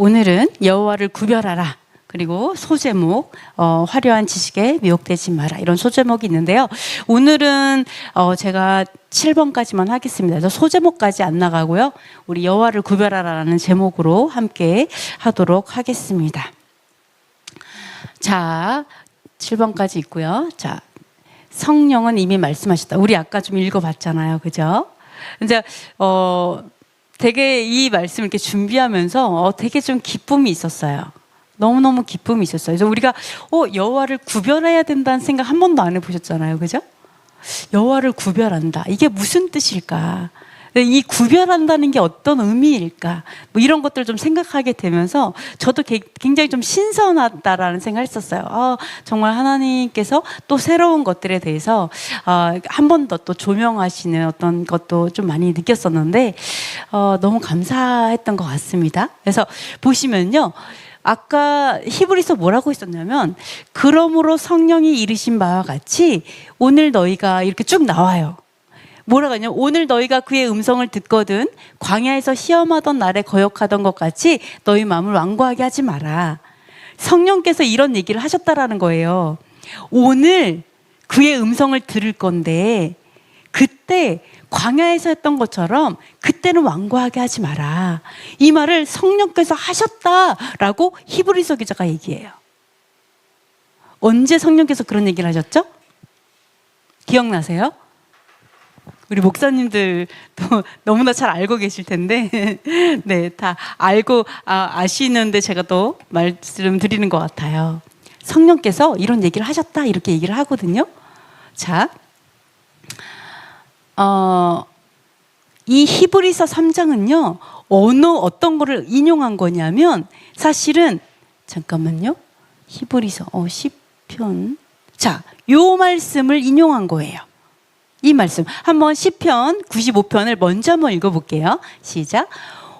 오늘은 여호와를 구별하라. 그리고 소제목 화려한 지식에 미혹되지 마라, 이런 소제목이 있는데요. 오늘은 제가 7번까지만 하겠습니다. 그래서 소제목까지 안 나가고요. 우리 여호와를 구별하라라는 제목으로 함께 하도록 하겠습니다. 자, 7번까지 있고요. 자, 성령은 이미 말씀하셨다. 우리 아까 좀 읽어봤잖아요, 그죠? 이제 되게 이 말씀 이렇게 준비하면서 되게 좀 기쁨이 있었어요. 너무너무 기쁨이 있었어요. 그래서 우리가 여호와를 구별해야 된다는 생각 한 번도 안 해보셨잖아요, 그죠? 여호와를 구별한다. 이게 무슨 뜻일까? 이 구별한다는 게 어떤 의미일까? 뭐 이런 것들을 좀 생각하게 되면서 저도 굉장히 좀 신선하다라는 생각을 했었어요. 정말 하나님께서 또 새로운 것들에 대해서 한 번 더 또 조명하시는 어떤 것도 좀 많이 느꼈었는데 너무 감사했던 것 같습니다. 그래서 보시면요. 아까 히브리서 뭐라고 했었냐면, 그러므로 성령이 이르신 바와 같이 오늘 너희가, 이렇게 쭉 나와요. 뭐라고 하냐면, 오늘 너희가 그의 음성을 듣거든 광야에서 시험하던 날에 거역하던 것 같이 너희 마음을 완고하게 하지 마라. 성령께서 이런 얘기를 하셨다라는 거예요. 오늘 그의 음성을 들을 건데 그때 광야에서 했던 것처럼 그때는 완고하게 하지 마라. 이 말을 성령께서 하셨다라고 히브리서 기자가 얘기해요. 언제 성령께서 그런 얘기를 하셨죠? 기억나세요? 우리 목사님들도 너무나 잘 알고 계실 텐데 네, 다 알고 아시는데 제가 또 말씀드리는 것 같아요. 성령께서 이런 얘기를 하셨다, 이렇게 얘기를 하거든요. 자, 이 히브리서 3장은요 어떤 거를 인용한 거냐면, 사실은 잠깐만요, 히브리서 시편, 자, 요 말씀을 인용한 거예요. 이 말씀 한번 시편 95편을 먼저 한번 읽어볼게요. 시작.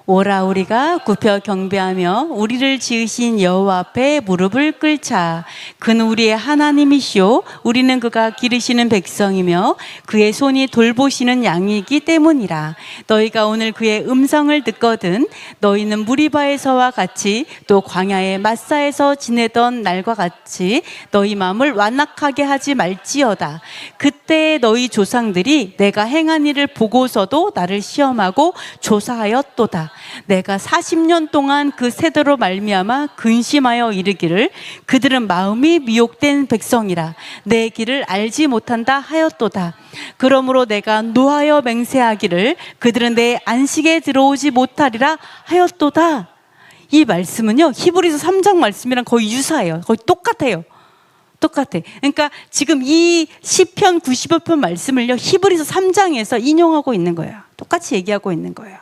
오라 우리가 굽혀 경배하며 우리를 지으신 여호와 앞에 무릎을 꿇자. 그는 우리의 하나님이시오. 우리는 그가 기르시는 백성이며 그의 손이 돌보시는 양이기 때문이라. 너희가 오늘 그의 음성을 듣거든 너희는 무리바에서와 같이 또 광야의 마사에서 지내던 날과 같이 너희 마음을 완악하게 하지 말지어다. 그때 너희 조상들이 내가 행한 일을 보고서도 나를 시험하고 조사하였도다. 내가 40년 동안 그 세대로 말미암아 근심하여 이르기를 그들은 마음이 미혹된 백성이라 내 길을 알지 못한다 하였도다. 그러므로 내가 노하여 맹세하기를 그들은 내 안식에 들어오지 못하리라 하였도다. 이 말씀은요 히브리서 3장 말씀이랑 거의 유사해요. 거의 똑같아요. 똑같아. 그러니까 지금 이 시편 95편 말씀을요 히브리서 3장에서 인용하고 있는 거예요. 똑같이 얘기하고 있는 거예요.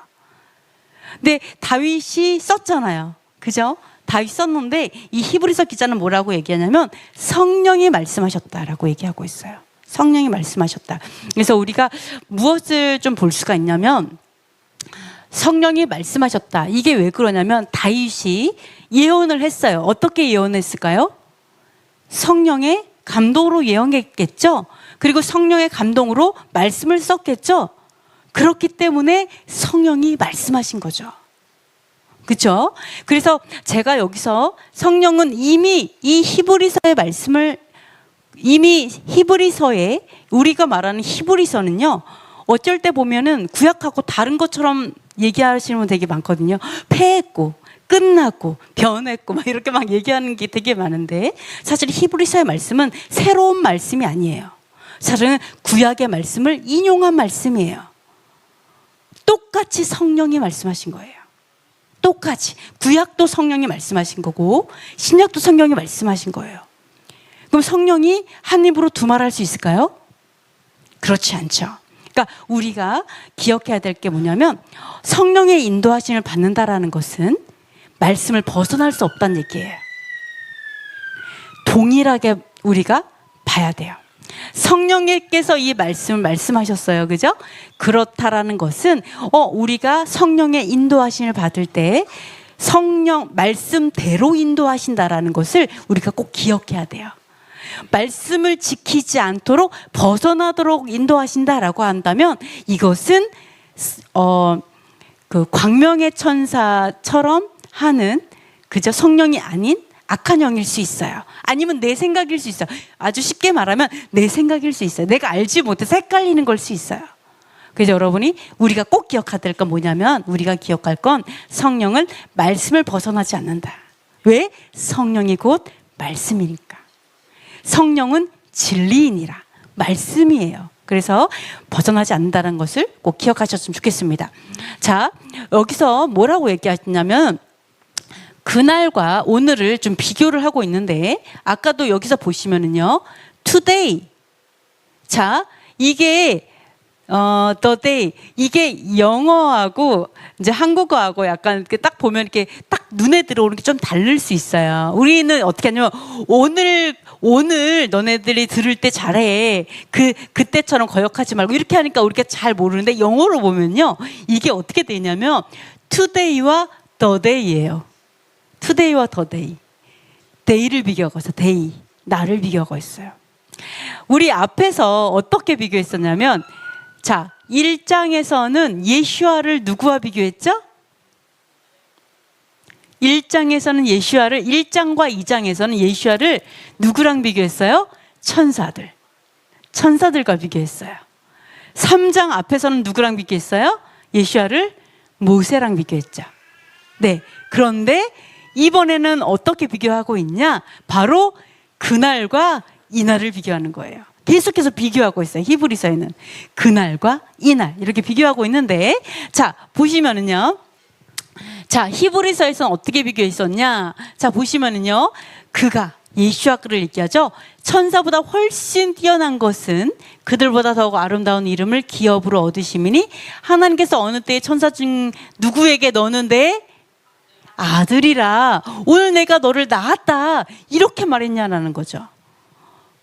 근데 다윗이 썼잖아요, 그죠? 다윗 썼는데 이 히브리서 기자는 뭐라고 얘기하냐면 성령이 말씀하셨다라고 얘기하고 있어요. 성령이 말씀하셨다. 그래서 우리가 무엇을 좀 볼 수가 있냐면, 성령이 말씀하셨다, 이게 왜 그러냐면 다윗이 예언을 했어요. 어떻게 예언했을까요? 성령의 감동으로 예언했겠죠. 그리고 성령의 감동으로 말씀을 썼겠죠. 그렇기 때문에 성령이 말씀하신 거죠. 그렇죠? 그래서 제가 여기서 성령은 이미 이 히브리서의 말씀을, 이미 히브리서에, 우리가 말하는 히브리서는요 어쩔 때 보면은 구약하고 다른 것처럼 얘기하시는 분 되게 많거든요. 패했고 끝났고 변했고 막 이렇게 막 얘기하는 게 되게 많은데, 사실 히브리서의 말씀은 새로운 말씀이 아니에요. 사실은 구약의 말씀을 인용한 말씀이에요. 똑같이 성령이 말씀하신 거예요. 똑같이 구약도 성령이 말씀하신 거고 신약도 성령이 말씀하신 거예요. 그럼 성령이 한 입으로 두 말 할 수 있을까요? 그렇지 않죠. 그러니까 우리가 기억해야 될 게 뭐냐면, 성령의 인도하심을 받는다라는 것은 말씀을 벗어날 수 없다는 얘기예요. 동일하게 우리가 봐야 돼요. 성령께서 이 말씀을 말씀하셨어요, 그죠? 그렇다라는 것은 우리가 성령의 인도하심을 받을 때 성령 말씀대로 인도하신다라는 것을 우리가 꼭 기억해야 돼요. 말씀을 지키지 않도록 벗어나도록 인도하신다라고 한다면 이것은 그 광명의 천사처럼 하는 그저 성령이 아닌 악한 영일 수 있어요. 아니면 내 생각일 수 있어요. 아주 쉽게 말하면 내 생각일 수 있어요. 내가 알지 못해서 헷갈리는 걸 수 있어요. 그래서 여러분이 우리가 꼭 기억해야 될 건 뭐냐면, 우리가 기억할 건 성령은 말씀을 벗어나지 않는다. 왜? 성령이 곧 말씀이니까. 성령은 진리이니라. 말씀이에요. 그래서 벗어나지 않는다는 것을 꼭 기억하셨으면 좋겠습니다. 자, 여기서 뭐라고 얘기하셨냐면, 그날과 오늘을 좀 비교를 하고 있는데, 아까도 여기서 보시면은요, today. 자, 이게 the day, 이게 영어하고 이제 한국어하고 약간 이렇게 딱 보면 이렇게 딱 눈에 들어오는 게 좀 다를 수 있어요. 우리는 어떻게 하냐면, 오늘 너네들이 들을 때 잘해. 그때처럼 거역하지 말고, 이렇게 하니까 우리가 잘 모르는데, 영어로 보면요, 이게 어떻게 되냐면 today와 the day예요. today와 the day. day를 비교하고 있어. day. 나를 비교하고 있어요. 우리 앞에서 어떻게 비교했었냐면, 자, 1장에서는 예슈아를 누구와 비교했죠? 1장에서는 예슈아를, 1장과 2장에서는 예슈아를 누구랑 비교했어요? 천사들과 비교했어요. 3장 앞에서는 누구랑 비교했어요? 예슈아를 모세랑 비교했죠. 네, 그런데 이번에는 어떻게 비교하고 있냐? 바로 그날과 이날을 비교하는 거예요. 계속해서 비교하고 있어요. 히브리서에는 그날과 이날 이렇게 비교하고 있는데, 자, 보시면은요, 자, 히브리서에서는 어떻게 비교했었냐? 자, 보시면은요, 그가 예슈아를 얘기하죠. 천사보다 훨씬 뛰어난 것은 그들보다 더욱 아름다운 이름을 기업으로 얻으심이니 하나님께서 어느 때에 천사 중 누구에게 넣는데 아들이라, 오늘 내가 너를 낳았다, 이렇게 말했냐라는 거죠.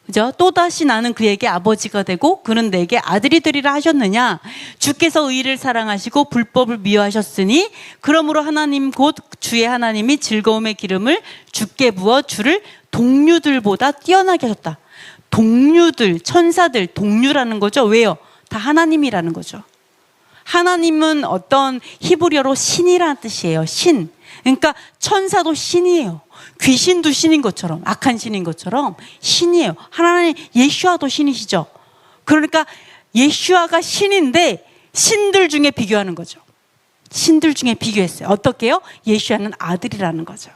그죠? 또다시 나는 그에게 아버지가 되고 그는 내게 아들이 되리라 하셨느냐? 주께서 의를 사랑하시고 불법을 미워하셨으니 그러므로 하나님 곧 주의 하나님이 즐거움의 기름을 주께 부어 주를 동류들보다 뛰어나게 하셨다. 동류들, 천사들, 동류라는 거죠. 왜요? 다 하나님이라는 거죠. 하나님은 어떤 히브리어로 신이라는 뜻이에요. 신. 그러니까 천사도 신이에요. 귀신도 신인 것처럼, 악한 신인 것처럼 신이에요. 하나님, 예슈아도 신이시죠. 그러니까 예슈아가 신인데 신들 중에 비교하는 거죠. 신들 중에 비교했어요. 어떻게요? 예슈아는 아들이라는 거죠.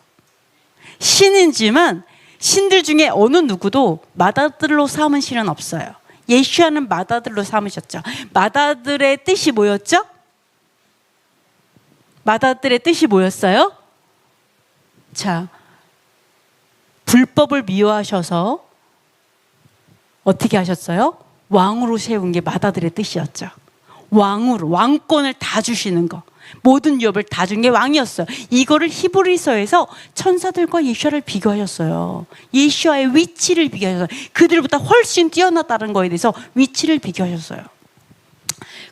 신이지만 신들 중에 어느 누구도 맏아들로 삼은 신은 없어요. 예슈아는 맏아들로 삼으셨죠. 맏아들의 뜻이 뭐였죠? 맏아들의 뜻이 뭐였어요? 자, 불법을 미워하셔서 어떻게 하셨어요? 왕으로 세운 게 맏아들의 뜻이었죠. 왕으로, 왕권을 다 주시는 거, 모든 유업을 다 준 게 왕이었어요. 이거를 히브리서에서 천사들과 예슈아를 비교하셨어요. 예슈아의 위치를 비교하셨어요. 그들보다 훨씬 뛰어났다는 거에 대해서 위치를 비교하셨어요.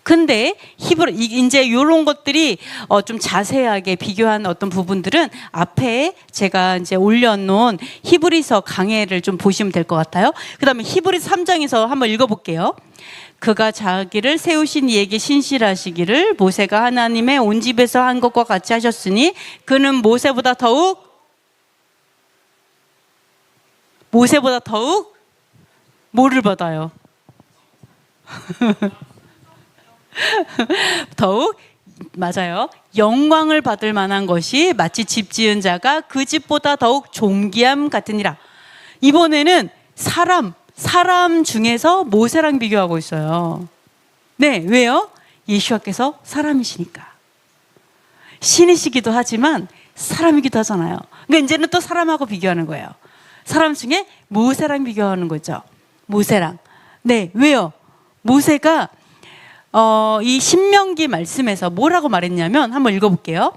근데 이제 이런 것들이 좀 자세하게 비교한 어떤 부분들은 앞에 제가 이제 올려놓은 히브리서 강해를 좀 보시면 될 것 같아요. 그 다음에 히브리서 3장에서 한번 읽어볼게요. 그가 자기를 세우신 이에게 신실하시기를 모세가 하나님의 온 집에서 한 것과 같이 하셨으니 그는 모세보다 더욱 뭐를 받아요? 더욱, 맞아요, 영광을 받을 만한 것이 마치 집 지은 자가 그 집보다 더욱 존귀함 같으니라. 이번에는 사람 중에서 모세랑 비교하고 있어요. 네, 왜요? 예수께서 사람이시니까. 신이시기도 하지만 사람이기도 하잖아요. 그러니까 이제는 또 사람하고 비교하는 거예요. 사람 중에 모세랑 비교하는 거죠. 모세랑. 네, 왜요? 모세가 이 신명기 말씀에서 뭐라고 말했냐면, 한번 읽어볼게요.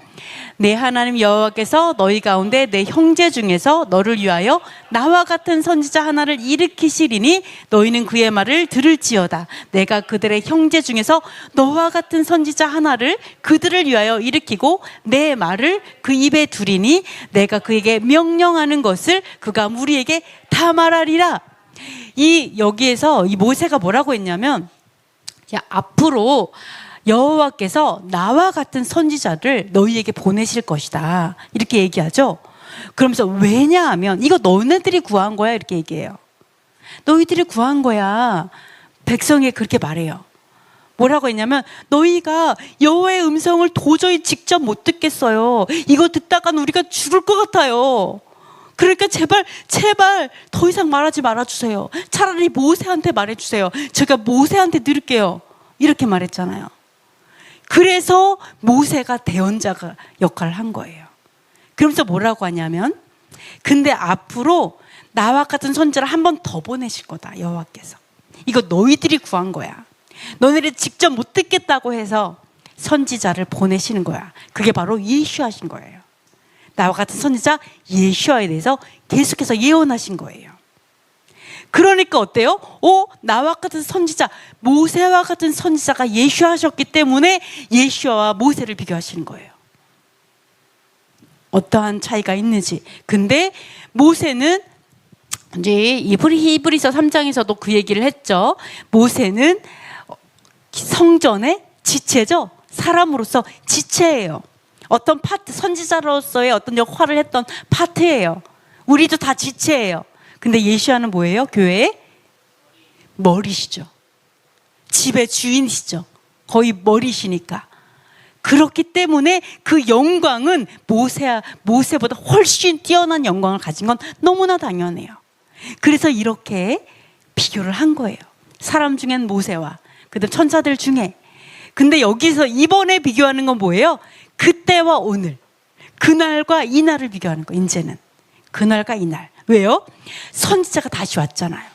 내 하나님 여호와께서 너희 가운데 내 형제 중에서 너를 위하여 나와 같은 선지자 하나를 일으키시리니 너희는 그의 말을 들을지어다. 내가 그들의 형제 중에서 너와 같은 선지자 하나를 그들을 위하여 일으키고 내 말을 그 입에 두리니 내가 그에게 명령하는 것을 그가 우리에게 다 말하리라. 여기에서 이 모세가 뭐라고 했냐면, 앞으로 여호와께서 나와 같은 선지자를 너희에게 보내실 것이다, 이렇게 얘기하죠. 그러면서 왜냐하면 이거 너네들이 구한 거야 이렇게 얘기해요. 너희들이 구한 거야. 백성이 그렇게 말해요. 뭐라고 했냐면 너희가 여호와의 음성을 도저히 직접 못 듣겠어요. 이거 듣다간 우리가 죽을 것 같아요. 그러니까 제발 더 이상 말하지 말아주세요. 차라리 모세한테 말해주세요. 제가 모세한테 들을게요. 이렇게 말했잖아요. 그래서 모세가 대언자가 역할을 한 거예요. 그러면서 뭐라고 하냐면 근데 앞으로 나와 같은 선지자를 한 번 더 보내실 거다 여호와께서. 이거 너희들이 구한 거야. 너네들이 직접 못 듣겠다고 해서 선지자를 보내시는 거야. 그게 바로 예수하신 거예요. 나와 같은 선지자 예수아에 대해서 계속해서 예언하신 거예요. 그러니까 어때요? 나와 같은 선지자, 모세와 같은 선지자가 예수하셨기 때문에 예수와 모세를 비교하시는 거예요. 어떠한 차이가 있는지. 근데 모세는 이제 히브리서 3장에서도 그 얘기를 했죠. 모세는 성전의 지체죠. 사람으로서 지체예요. 어떤 파트, 선지자로서의 어떤 역할을 했던 파트예요. 우리도 다 지체예요. 근데 예수와는 뭐예요? 교회의 머리시죠. 집의 주인이시죠. 거의 머리시니까. 그렇기 때문에 그 영광은 모세보다 훨씬 뛰어난 영광을 가진 건 너무나 당연해요. 그래서 이렇게 비교를 한 거예요. 사람 중엔 모세와 그다음 천사들 중에. 근데 여기서 이번에 비교하는 건 뭐예요? 그때와 오늘, 그날과 이날을 비교하는 거. 이제는 그날과 이날. 왜요? 선지자가 다시 왔잖아요.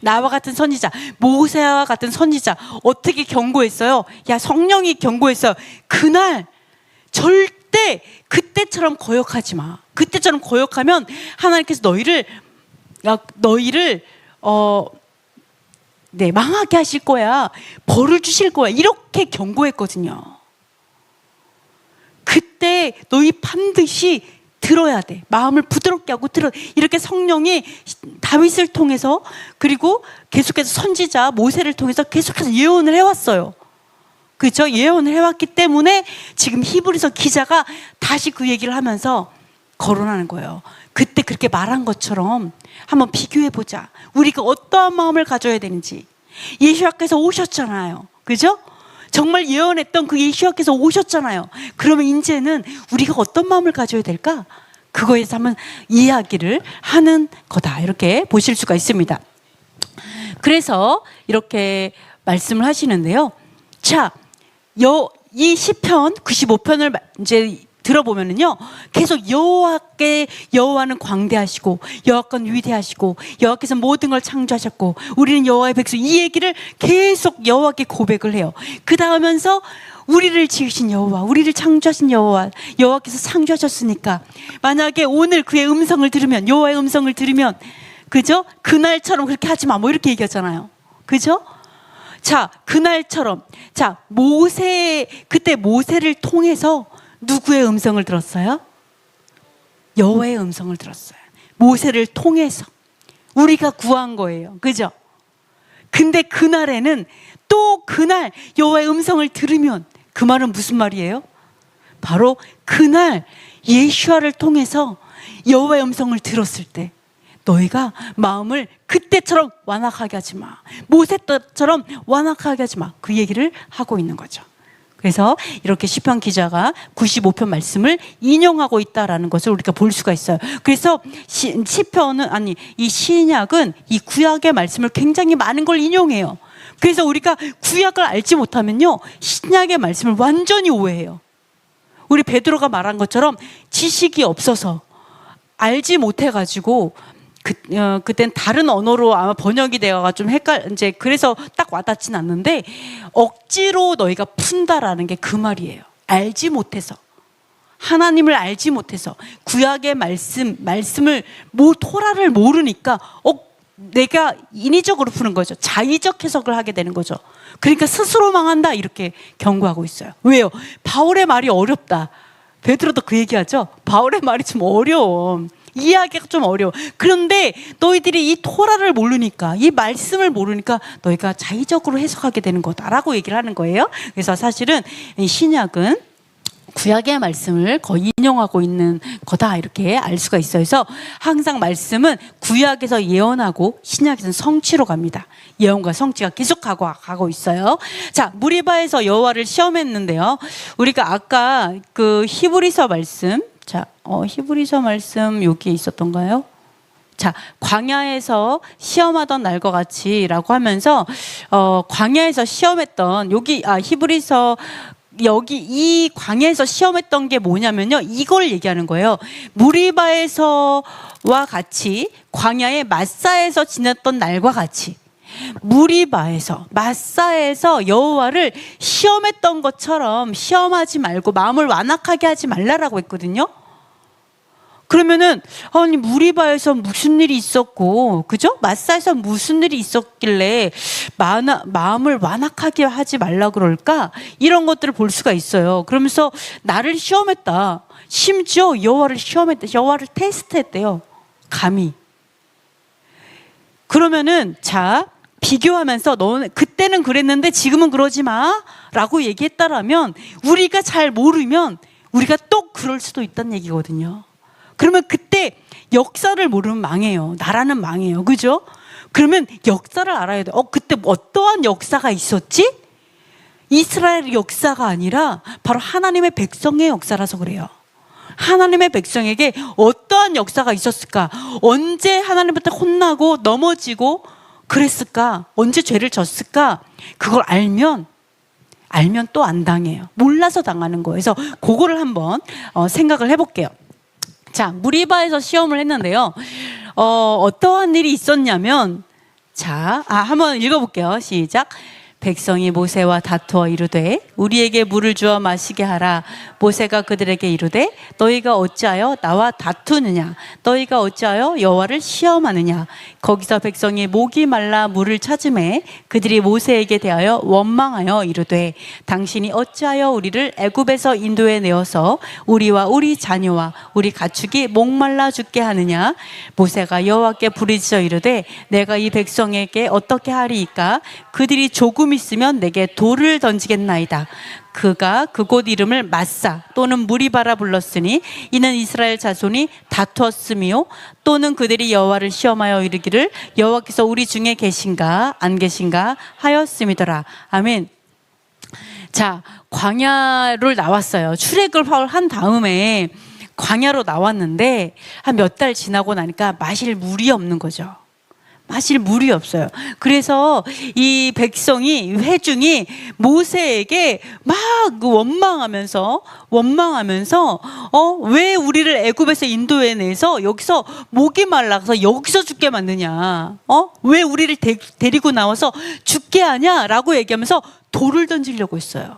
나와 같은 선지자, 모세와 같은 선지자 어떻게 경고했어요? 야, 성령이 경고했어요. 그날 절대 그때처럼 거역하지 마. 그때처럼 거역하면 하나님께서 너희를 망하게 하실 거야. 벌을 주실 거야. 이렇게 경고했거든요. 그때 너희 반드시 들어야 돼. 마음을 부드럽게 하고 이렇게 성령이 다윗을 통해서 그리고 계속해서 선지자 모세를 통해서 계속해서 예언을 해왔어요. 그렇죠? 예언을 해왔기 때문에 지금 히브리서 기자가 다시 그 얘기를 하면서 거론하는 거예요. 그때 그렇게 말한 것처럼 한번 비교해보자. 우리가 어떠한 마음을 가져야 되는지. 예수님께서 오셨잖아요. 그죠? 정말 예언했던 그 예수님께서 오셨잖아요. 그러면 이제는 우리가 어떤 마음을 가져야 될까? 그거에 대해서 한번 이야기를 하는 거다. 이렇게 보실 수가 있습니다. 그래서 이렇게 말씀을 하시는데요. 자, 이 시편 95편을 이제 들어보면은요, 계속 여호와는 광대하시고 여호와께서는 위대하시고 여호와께서 모든 걸 창조하셨고 우리는 여호와의 백성, 이 얘기를 계속 여호와께 고백을 해요. 그 다음에서 우리를 지으신 여호와, 우리를 창조하신 여호와께서 창조하셨으니까 만약에 오늘 그의 음성을 들으면, 여호와의 음성을 들으면, 그죠? 그날처럼 그렇게 하지 마, 뭐 이렇게 얘기하잖아요. 그죠? 자, 그날처럼. 자, 그때 모세를 통해서 누구의 음성을 들었어요? 여호와의 음성을 들었어요. 모세를 통해서 우리가 구한 거예요. 그죠? 근데 그날에는 또 그날 여호와의 음성을 들으면, 그 말은 무슨 말이에요? 바로 그날 예수아를 통해서 여호와의 음성을 들었을 때 너희가 마음을 그때처럼 완악하게 하지 마. 모세 때처럼 완악하게 하지 마. 그 얘기를 하고 있는 거죠. 그래서 이렇게 시편 기자가 95편 말씀을 인용하고 있다라는 것을 우리가 볼 수가 있어요. 그래서 이 신약은 이 구약의 말씀을 굉장히 많은 걸 인용해요. 그래서 우리가 구약을 알지 못하면요, 신약의 말씀을 완전히 오해해요. 우리 베드로가 말한 것처럼 지식이 없어서 알지 못해가지고 그땐 다른 언어로 아마 번역이 되어가 좀 이제 그래서 딱 와닿진 않는데, 억지로 너희가 푼다라는 게 그 말이에요. 알지 못해서, 하나님을 알지 못해서, 구약의 말씀을 토라를 모르니까 내가 인위적으로 푸는 거죠. 자의적 해석을 하게 되는 거죠. 그러니까 스스로 망한다, 이렇게 경고하고 있어요. 왜요? 바울의 말이 어렵다. 베드로도 그 얘기하죠. 바울의 말이 좀 어려워. 이해하기가 좀 어려워. 그런데 너희들이 이 토라를 모르니까, 이 말씀을 모르니까 너희가 자의적으로 해석하게 되는 거다라고 얘기를 하는 거예요. 그래서 사실은 이 신약은 구약의 말씀을 거의 인용하고 있는 거다 이렇게 알 수가 있어요. 그래서 항상 말씀은 구약에서 예언하고 신약에서는 성취로 갑니다. 예언과 성취가 계속 가고 있어요. 자, 무리바에서 여호와를 시험했는데요. 우리가 아까 그 히브리서 말씀, 자, 히브리서 말씀 여기에 있었던가요? 자, 광야에서 시험하던 날과 같이라고 하면서 광야에서 시험했던 히브리서 여기 이 광야에서 시험했던 게 뭐냐면요, 이걸 얘기하는 거예요. 무리바에서와 같이 광야의 마사에서 지냈던 날과 같이 마사에서 여호와를 시험했던 것처럼 시험하지 말고 마음을 완악하게 하지 말라라고 했거든요. 그러면은 아니 무리바에서 무슨 일이 있었고, 그죠? 마사에서 무슨 일이 있었길래 마음을 완악하게 하지 말라 그럴까? 이런 것들을 볼 수가 있어요. 그러면서 나를 시험했다. 심지어 여호와를 시험했다. 여호와를 테스트했대요. 감히. 그러면은 자, 비교하면서 너는 그때는 그랬는데 지금은 그러지 마라고 얘기했다라면, 우리가 잘 모르면 우리가 또 그럴 수도 있다는 얘기거든요. 그러면 그때 역사를 모르면 망해요. 나라는 망해요. 그죠? 그러면 역사를 알아야 돼. 그때 어떠한 역사가 있었지? 이스라엘의 역사가 아니라 바로 하나님의 백성의 역사라서 그래요. 하나님의 백성에게 어떠한 역사가 있었을까? 언제 하나님한테 혼나고 넘어지고 그랬을까? 언제 죄를 졌을까? 그걸 알면 또 안 당해요. 몰라서 당하는 거예요. 그래서 그거를 한번 생각을 해볼게요. 자, 무리바에서 시험을 했는데요. 어떠한 일이 있었냐면, 자, 한번 읽어볼게요. 시작. 백성이 모세와 다투어 이르되 우리에게 물을 주어 마시게 하라. 모세가 그들에게 이르되 너희가 어찌하여 나와 다투느냐? 너희가 어찌하여 여호와를 시험하느냐? 거기서 백성이 목이 말라 물을 찾음에 그들이 모세에게 대하여 원망하여 이르되 당신이 어찌하여 우리를 애굽에서 인도해 내어서 우리와 우리 자녀와 우리 가축이 목말라 죽게 하느냐? 모세가 여호와께 부르짖어 이르되 내가 이 백성에게 어떻게 하리이까? 그들이 조금 있으면 내게 돌을 던지겠나이다. 그가 그곳 이름을 마사 또는 무리바라 불렀으니 이는 이스라엘 자손이 다투었으며 또는 그들이 여호와를 시험하여 이르기를 여호와께서 우리 중에 계신가 안 계신가 하였음이더라. 아멘. 자, 광야를 나왔어요. 출애굽을 한 다음에 광야로 나왔는데 한 몇 달 지나고 나니까 마실 물이 없는 거죠. 마실 물이 없어요. 그래서 이 백성이, 회중이 모세에게 막 원망하면서 왜 우리를 애굽에서 인도해 내서 여기서 목이 말라서 여기서 죽게 만드냐? 왜 우리를 데리고 나와서 죽게 하냐라고 얘기하면서 돌을 던지려고 했어요.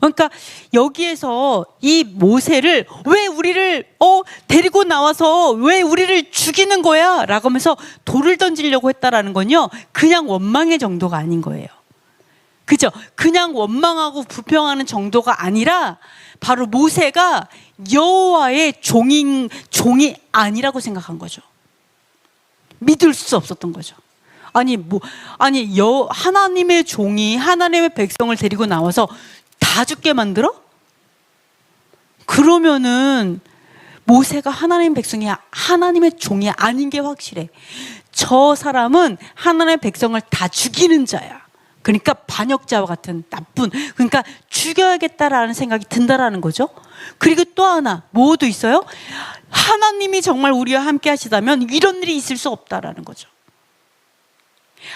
그러니까 여기에서 이 모세를 왜 우리를 데리고 나와서 왜 우리를 죽이는 거야? 라고 하면서 돌을 던지려고 했다라는 건요, 그냥 원망의 정도가 아닌 거예요. 그죠? 그냥 원망하고 불평하는 정도가 아니라 바로 모세가 여호와의 종이 아니라고 생각한 거죠. 믿을 수 없었던 거죠. 하나님의 종이 하나님의 백성을 데리고 나와서 다 죽게 만들어? 그러면은 모세가 하나님의 백성이 하나님의 종이 아닌 게 확실해. 저 사람은 하나님의 백성을 다 죽이는 자야. 그러니까 반역자와 같은 나쁜, 그러니까 죽여야겠다라는 생각이 든다라는 거죠. 그리고 또 하나 뭐도 있어요? 하나님이 정말 우리와 함께 하시다면 이런 일이 있을 수 없다라는 거죠.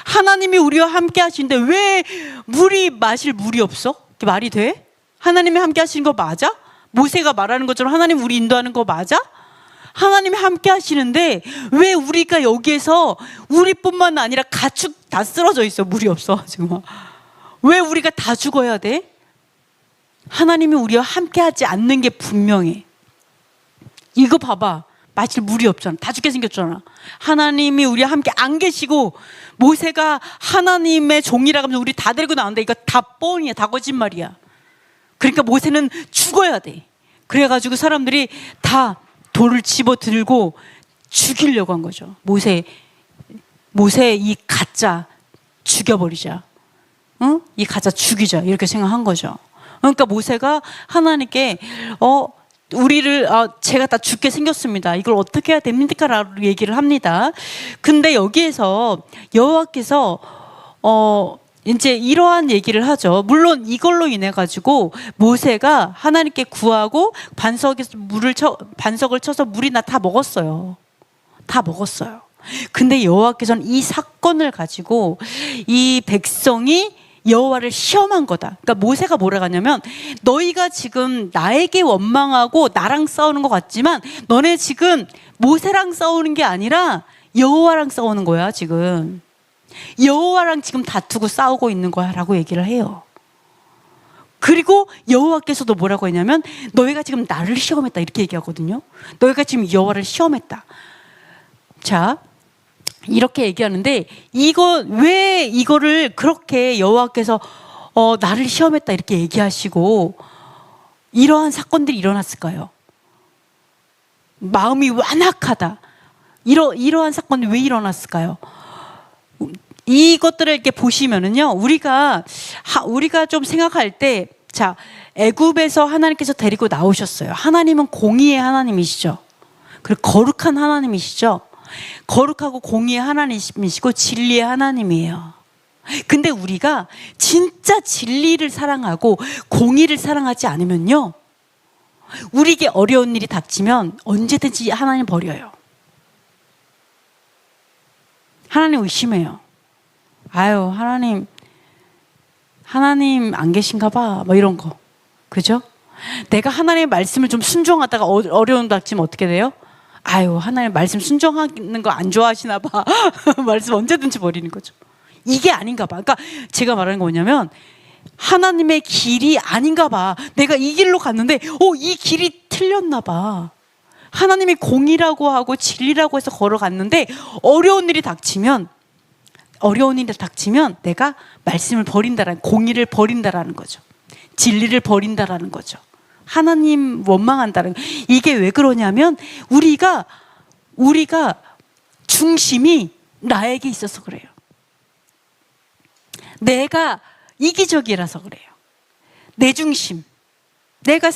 하나님이 우리와 함께 하시는데 왜 마실 물이 없어? 말이 돼? 하나님이 함께 하시는 거 맞아? 모세가 말하는 것처럼 하나님 우리 인도하는 거 맞아? 하나님이 함께 하시는데 왜 우리가 여기에서 우리뿐만 아니라 가축 다 쓰러져 있어. 물이 없어가지고 왜 우리가 다 죽어야 돼? 하나님이 우리와 함께 하지 않는 게 분명해. 이거 봐봐. 마실 물이 없잖아. 다 죽게 생겼잖아. 하나님이 우리와 함께 안 계시고 모세가 하나님의 종이라고 하면서 우리 다 데리고 나왔는데 이거 다 뻥이야. 다 거짓말이야. 그러니까 모세는 죽어야 돼. 그래가지고 사람들이 다 돌을 집어 들고 죽이려고 한 거죠. 모세 이 가짜 죽여버리자. 이 가짜 죽이자. 이렇게 생각한 거죠. 그러니까 모세가 하나님께 우리를 제가 다 죽게 생겼습니다. 이걸 어떻게 해야 됩니까? 라고 얘기를 합니다. 근데 여기에서 여호와께서 이제 이러한 얘기를 하죠. 물론 이걸로 인해 가지고 모세가 하나님께 구하고 반석을 쳐서 물이 다 먹었어요. 다 먹었어요. 근데 여호와께서는 이 사건을 가지고 이 백성이 여호와를 시험한 거다. 그러니까 모세가 뭐라고 하냐면, 너희가 지금 나에게 원망하고 나랑 싸우는 것 같지만 너네 지금 모세랑 싸우는 게 아니라 여호와랑 싸우는 거야. 지금 여호와랑 지금 다투고 싸우고 있는 거야 라고 얘기를 해요. 그리고 여호와께서도 뭐라고 했냐면, 너희가 지금 나를 시험했다 이렇게 얘기하거든요. 너희가 지금 여호와를 시험했다. 자, 이렇게 얘기하는데, 왜 이거를 그렇게 여호와께서 나를 시험했다 이렇게 얘기하시고 이러한 사건들이 일어났을까요? 마음이 완악하다, 이러한 사건이 왜 일어났을까요? 이것들을 이렇게 보시면은요, 우리가 좀 생각할 때, 자, 애굽에서 하나님께서 데리고 나오셨어요. 하나님은 공의의 하나님이시죠. 그리고 거룩한 하나님이시죠. 거룩하고 공의의 하나님이시고 진리의 하나님이에요. 근데 우리가 진짜 진리를 사랑하고 공의를 사랑하지 않으면요, 우리에게 어려운 일이 닥치면 언제든지 하나님 버려요. 하나님 의심해요. 아유, 하나님 안 계신가 봐, 뭐 이런 거. 그죠? 내가 하나님의 말씀을 좀 순종하다가 어려운 닥치면 어떻게 돼요? 아유, 하나님 말씀 순종하는 거 안 좋아하시나 봐. 말씀 언제든지 버리는 거죠. 이게 아닌가 봐. 그러니까 제가 말하는 거 뭐냐면, 하나님의 길이 아닌가 봐. 내가 이 길로 갔는데 이 길이 틀렸나 봐. 하나님이 공의라고 하고 진리라고 해서 걸어갔는데 어려운 일이 닥치면 내가 말씀을 버린다라는, 공의를 버린다라는 거죠. 진리를 버린다라는 거죠. 하나님 원망한다는, 이게 왜 그러냐면 우리가 중심이 나에게 있어서 그래요. 내가 이기적이라서 그래요. 내 중심, 내가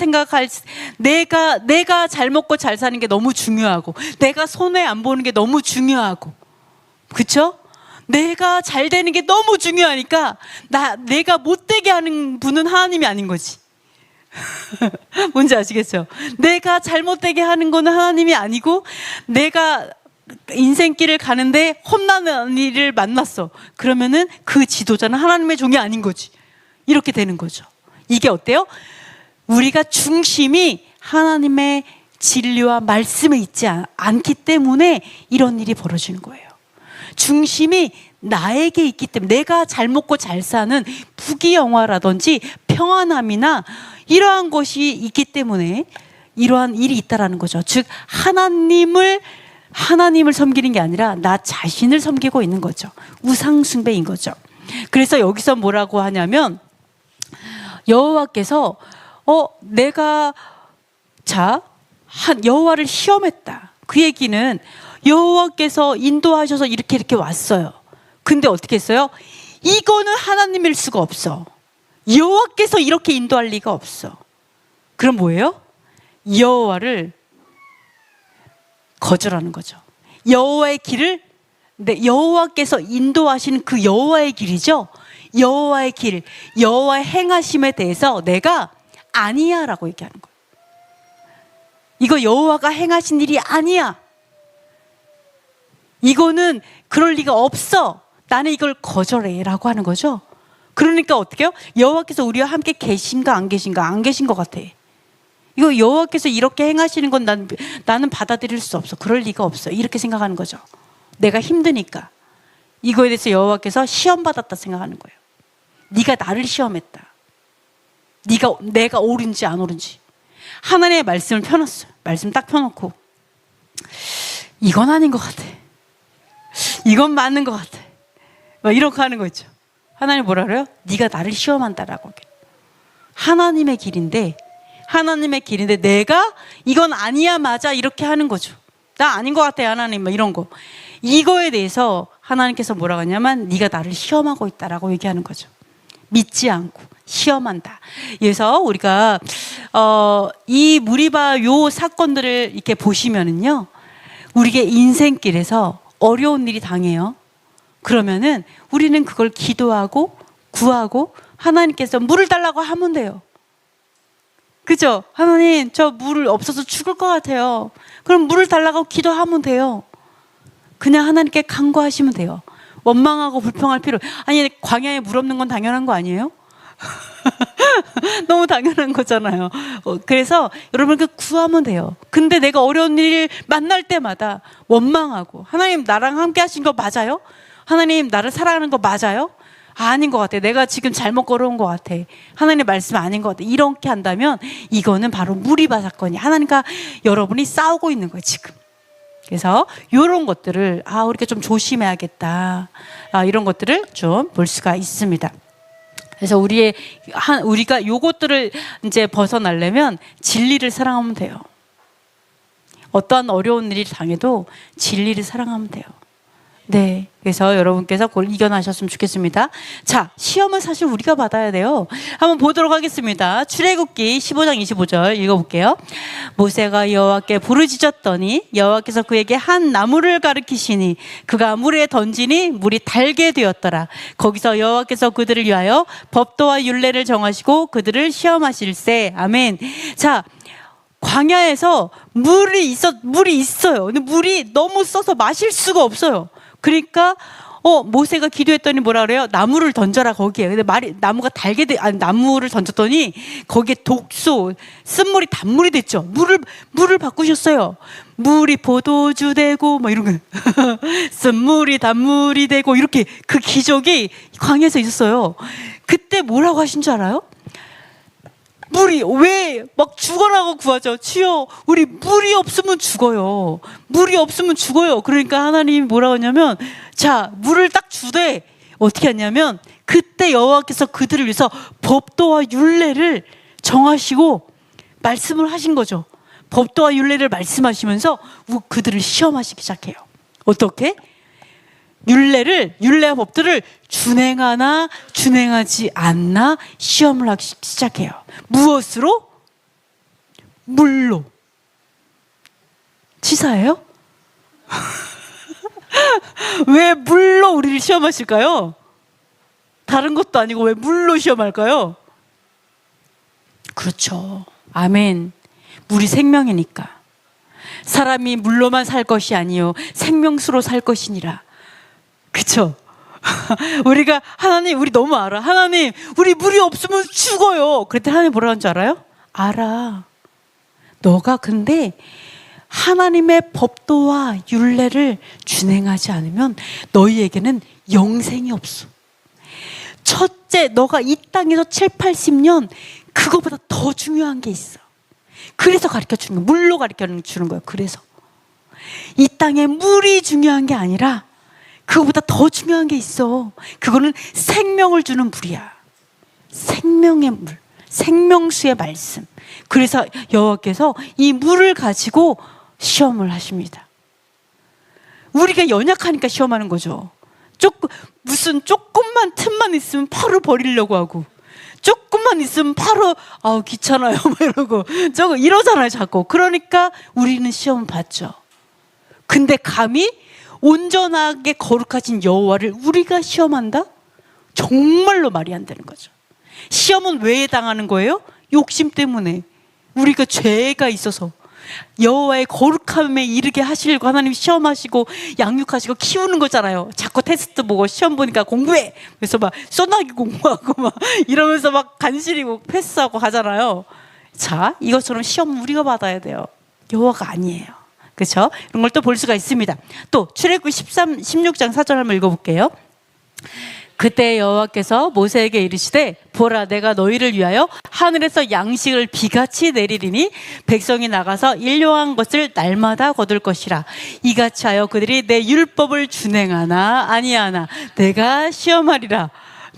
잘 먹고 잘 사는 게 너무 중요하고, 내가 손해 안 보는 게 너무 중요하고, 그쵸? 내가 잘 되는 게 너무 중요하니까 내가 못되게 하는 분은 하나님이 아닌 거지. 뭔지 아시겠죠? 내가 잘못되게 하는 거는 하나님이 아니고, 내가 인생길을 가는데 험난한 일을 만났어. 그러면은 그 지도자는 하나님의 종이 아닌 거지. 이렇게 되는 거죠. 이게 어때요? 우리가 중심이 하나님의 진리와 말씀에 있지 않기 때문에 이런 일이 벌어지는 거예요. 중심이 나에게 있기 때문에, 내가 잘 먹고 잘 사는 부귀영화라든지 평안함이나 이러한 것이 있기 때문에 이러한 일이 있다라는 거죠. 즉 하나님을 섬기는 게 아니라 나 자신을 섬기고 있는 거죠. 우상숭배인 거죠. 그래서 여기서 뭐라고 하냐면, 여호와께서 내가 여호와를 시험했다. 그 얘기는 여호와께서 인도하셔서 이렇게 왔어요. 근데 어떻게 했어요? 이거는 하나님일 수가 없어. 여호와께서 이렇게 인도할 리가 없어. 그럼 뭐예요? 여호와를 거절하는 거죠. 여호와의 길을, 여호와께서 인도하시는 그 여호와의 길이죠. 여호와의 길, 여호와의 행하심에 대해서 내가 아니야 라고 얘기하는 거예요. 이거 여호와가 행하신 일이 아니야. 이거는 그럴 리가 없어. 나는 이걸 거절해 라고 하는 거죠. 그러니까 어떻게 해요? 여호와께서 우리와 함께 계신가 안 계신가? 안 계신 것 같아. 이거 여호와께서 이렇게 행하시는 건 나는 받아들일 수 없어. 그럴 리가 없어. 이렇게 생각하는 거죠. 내가 힘드니까. 이거에 대해서 여호와께서 시험받았다 생각하는 거예요. 네가 나를 시험했다. 내가 옳은지 안 옳은지. 하나님의 말씀을 펴놨어요. 말씀 딱 펴놓고, 이건 아닌 것 같아. 이건 맞는 것 같아. 막 이렇게 하는 거 있죠. 하나님 뭐라 그래요? 네가 나를 시험한다라고. 하나님의 길인데 내가 이건 아니야 맞아 이렇게 하는 거죠. 나 아닌 것 같아 하나님, 막 이런 거. 이거에 대해서 하나님께서 뭐라고 하냐면, 네가 나를 시험하고 있다라고 얘기하는 거죠. 믿지 않고 시험한다. 그래서 우리가 이 무리바 요 사건들을 이렇게 보시면은요, 우리의 인생길에서 어려운 일이 당해요. 그러면은 우리는 그걸 기도하고 구하고 하나님께서 물을 달라고 하면 돼요. 그죠? 하나님, 저 물 없어서 죽을 것 같아요. 그럼 물을 달라고 기도하면 돼요. 그냥 하나님께 간구하시면 돼요. 원망하고 불평할 필요. 아니, 광야에 물 없는 건 당연한 거 아니에요? 너무 당연한 거잖아요. 그래서 여러분 그 구하면 돼요. 근데 내가 어려운 일 만날 때마다 원망하고, 하나님 나랑 함께 하신 거 맞아요? 하나님 나를 사랑하는 거 맞아요? 아닌 것 같아. 내가 지금 잘못 걸어온 것 같아. 하나님 말씀 아닌 것 같아. 이렇게 한다면 이거는 바로 무리바 사건이, 하나님과 여러분이 싸우고 있는 거예요, 지금. 그래서 이런 것들을 우리가 좀 조심해야겠다. 이런 것들을 좀 볼 수가 있습니다. 그래서 우리가 요것들을 이제 벗어나려면 진리를 사랑하면 돼요. 어떠한 어려운 일이 당해도 진리를 사랑하면 돼요. 네. 그래서 여러분께서 그걸 이겨나셨으면 좋겠습니다. 자, 시험은 사실 우리가 받아야 돼요. 한번 보도록 하겠습니다. 출애굽기 15장 25절 읽어볼게요. 모세가 여호와께 부르짖었더니 여호와께서 그에게 한 나무를 가르치시니 그가 물에 던지니 물이 달게 되었더라. 거기서 여호와께서 그들을 위하여 법도와 율례를 정하시고 그들을 시험하실세. 아멘. 자, 광야에서 물이 있어요. 근데 물이 너무 써서 마실 수가 없어요. 그러니까 모세가 기도했더니 뭐라 그래요? 나무를 던져라 거기에. 근데 나무가 나무를 던졌더니 거기에 독소, 쓴물이 단물이 됐죠. 물을 바꾸셨어요. 물이 포도주 되고 뭐 이런 거. 쓴물이 단물이 되고 이렇게 그 기적이 광야에서 있었어요. 그때 뭐라고 하신 줄 알아요? 물이 왜 막 죽어라고 구하죠. 주여, 우리 물이 없으면 죽어요. 물이 없으면 죽어요. 그러니까 하나님이 뭐라고 하냐면, 자, 물을 딱 주되 어떻게 하냐면 그때 여호와께서 그들을 위해서 법도와 율례를 정하시고 말씀을 하신 거죠. 법도와 율례를 말씀하시면서 그들을 시험하시기 시작해요. 어떻게? 율례와 법들을 준행하나 준행하지 않나 시험을 하기 시작해요. 무엇으로? 물로. 치사해요? 왜 물로 우리를 시험하실까요? 다른 것도 아니고 왜 물로 시험할까요? 그렇죠. 아멘. 물이 생명이니까. 사람이 물로만 살 것이 아니요 생명수로 살 것이니라. 그쵸? 우리가 하나님, 우리 너무 알아. 하나님, 우리 물이 없으면 죽어요. 그랬더니 하나님 뭐라고 하는 줄 알아요? 알아. 너가 근데 하나님의 법도와 율례를 준행하지 않으면 너희에게는 영생이 없어. 첫째, 너가 이 땅에서 7, 80년 그거보다 더 중요한 게 있어. 그래서 가르쳐 주는 거야. 물로 가르쳐 주는 거야. 그래서 이 땅에 물이 중요한 게 아니라 그거보다 더 중요한 게 있어. 그거는 생명을 주는 물이야. 생명의 물, 생명수의 말씀. 그래서 여호와께서 이 물을 가지고 시험을 하십니다. 우리가 연약하니까 시험하는 거죠. 무슨 조금만 틈만 있으면 바로 버리려고 하고, 조금만 있으면 바로 귀찮아요 뭐 이러고 이러잖아요 자꾸. 그러니까 우리는 시험을 받죠. 근데 감히 온전하게 거룩하신 여호와를 우리가 시험한다? 정말로 말이 안 되는 거죠. 시험은 왜 당하는 거예요? 욕심 때문에. 우리가 죄가 있어서 여호와의 거룩함에 이르게 하시려고 하나님 시험하시고 양육하시고 키우는 거잖아요. 자꾸 테스트 보고 시험 보니까 공부해. 그래서 막 소나기 공부하고 막 이러면서 막 간신히고 패스하고 가잖아요. 자, 이것처럼 시험은 우리가 받아야 돼요. 여호와가 아니에요. 그렇죠? 이런 걸 또 볼 수가 있습니다. 또 출애굽기 16장 4절 한번 읽어볼게요. 그때 여호와께서 모세에게 이르시되 보라, 내가 너희를 위하여 하늘에서 양식을 비같이 내리리니 백성이 나가서 일용한 것을 날마다 거둘 것이라. 이같이 하여 그들이 내 율법을 준행하나 아니하나 내가 시험하리라.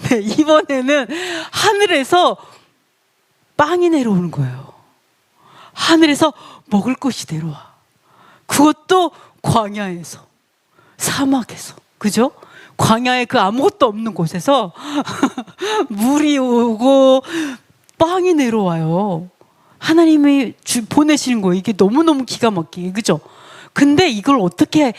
네, 이번에는 하늘에서 빵이 내려오는 거예요. 하늘에서 먹을 것이 내려와. 그것도 광야에서, 사막에서. 그죠? 광야에 그 아무것도 없는 곳에서 물이 오고 빵이 내려와요. 하나님이 보내시는 거예요. 이게 너무너무 기가 막히게, 그죠? 근데 이걸 어떻게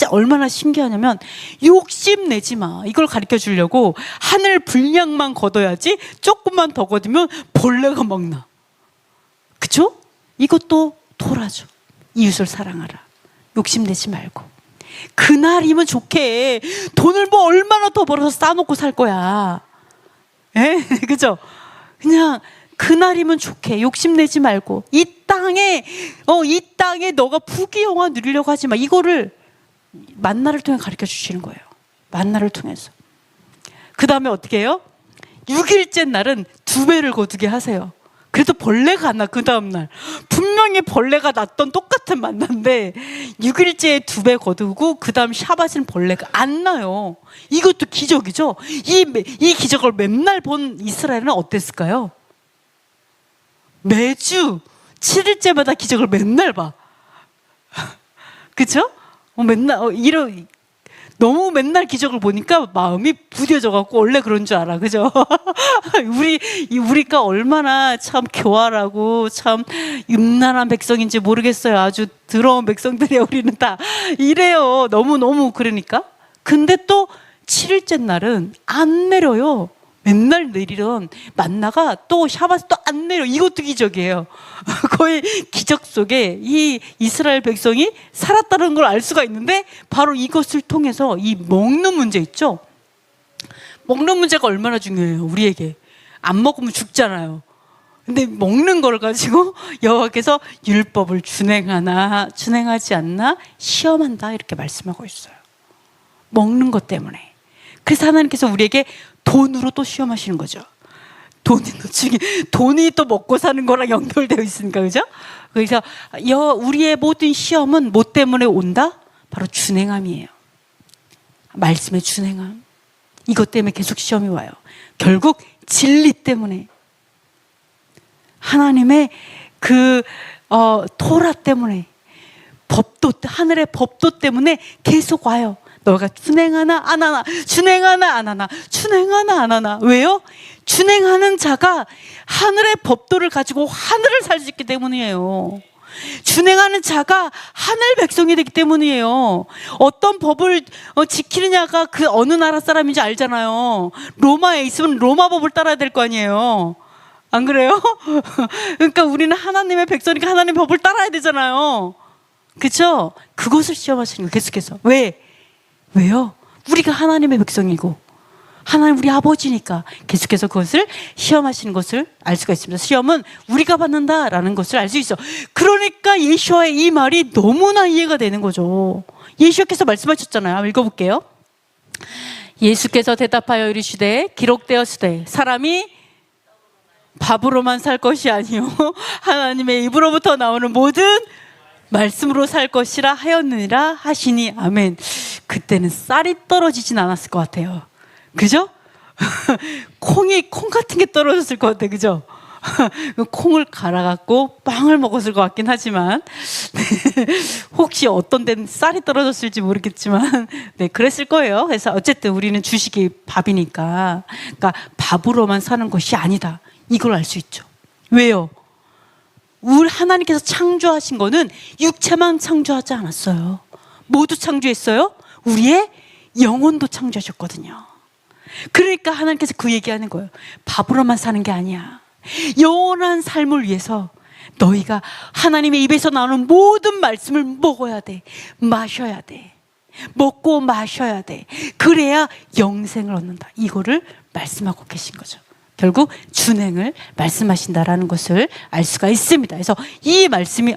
얼마나 신기하냐면, 욕심내지 마. 이걸 가르쳐 주려고 하늘 분량만 걷어야지 조금만 더 걷으면 벌레가 막 나. 그죠? 이것도 토라죠. 이웃을 사랑하라. 욕심내지 말고. 그날이면 좋게. 돈을 뭐 얼마나 더 벌어서 싸놓고 살 거야. 에? 그죠? 그냥 그날이면 좋게. 욕심내지 말고. 이 땅에 너가 부귀영화 누리려고 하지 마. 이거를 만나를 통해 가르쳐 주시는 거예요. 만나를 통해서. 그 다음에 어떻게 해요? 6일째 날은 2배를 거두게 하세요. 그래도 벌레가 안 나. 그 다음날 분명히 벌레가 났던 똑같은 만난데 6일째에 2배 거두고 그 다음 샤밧은 벌레가 안 나요. 이것도 기적이죠. 이 기적을 맨날 본 이스라엘은 어땠을까요? 매주 7일째마다 기적을 맨날 봐. 그쵸? 너무 맨날 기적을 보니까 마음이 부뎌져갖고 원래 그런 줄 알아. 그죠? 우리가 얼마나 참 교활하고 참 음란한 백성인지 모르겠어요. 아주 더러운 백성들이에요. 우리는 다 이래요. 너무너무 그러니까. 근데 또 7일째 날은 안 내려요. 맨날 내리던 만나가 또 샤밧 또 안 내려. 이것도 기적이에요. 거의 기적 속에 이 이스라엘 백성이 살았다는 걸 알 수가 있는데, 바로 이것을 통해서 이 먹는 문제 있죠. 먹는 문제가 얼마나 중요해요. 우리에게. 안 먹으면 죽잖아요. 근데 먹는 걸 가지고 여호와께서 율법을 준행하지 않나 시험한다, 이렇게 말씀하고 있어요. 먹는 것 때문에. 그래서 하나님께서 우리에게 돈으로 또 시험하시는 거죠. 돈이 또 먹고 사는 거랑 연결되어 있으니까, 그죠? 그래서 우리의 모든 시험은 뭐 때문에 온다? 바로 준행함이에요. 말씀의 준행함. 이것 때문에 계속 시험이 와요. 결국 진리 때문에, 하나님의 토라 때문에, 하늘의 법도 때문에 계속 와요. 너가 준행하나 안 하나, 준행하나 안 하나, 준행하나 안 하나. 왜요? 준행하는 자가 하늘의 법도를 가지고 하늘을 살 수 있기 때문이에요. 준행하는 자가 하늘 백성이 되기 때문이에요. 어떤 법을 지키느냐가 그 어느 나라 사람인지 알잖아요. 로마에 있으면 로마 법을 따라야 될 거 아니에요. 안 그래요? 그러니까 우리는 하나님의 백성이니까 하나님의 법을 따라야 되잖아요. 그렇죠? 그것을 시험하시는 거예요. 계속해서. 왜요? 우리가 하나님의 백성이고 하나님 우리 아버지니까 계속해서 그것을 시험하시는 것을 알 수가 있습니다. 시험은 우리가 받는다라는 것을 알 수 있어. 그러니까 예수와의 이 말이 너무나 이해가 되는 거죠. 예수께서 말씀하셨잖아요. 읽어볼게요. 예수께서 대답하여 이르시되 기록되었으되 사람이 밥으로만 살 것이 아니요 하나님의 입으로부터 나오는 모든 말씀으로 살 것이라 하였느니라 하시니 아멘. 그때는 쌀이 떨어지진 않았을 것 같아요. 그죠? 콩 같은 게 떨어졌을 것 같아. 그죠? 콩을 갈아갖고 빵을 먹었을 것 같긴 하지만 혹시 어떤 데는 쌀이 떨어졌을지 모르겠지만 그랬을 거예요. 그래서 어쨌든 우리는 주식이 밥이니까, 그러니까 밥으로만 사는 것이 아니다, 이걸 알 수 있죠. 왜요? 우리 하나님께서 창조하신 거는 육체만 창조하지 않았어요. 모두 창조했어요. 우리의 영혼도 창조하셨거든요. 그러니까 하나님께서 그 얘기하는 거예요. 밥으로만 사는 게 아니야. 영원한 삶을 위해서 너희가 하나님의 입에서 나오는 모든 말씀을 먹어야 돼. 마셔야 돼. 먹고 마셔야 돼. 그래야 영생을 얻는다. 이거를 말씀하고 계신 거죠. 결국 준행을 말씀하신다라는 것을 알 수가 있습니다. 그래서 이 말씀이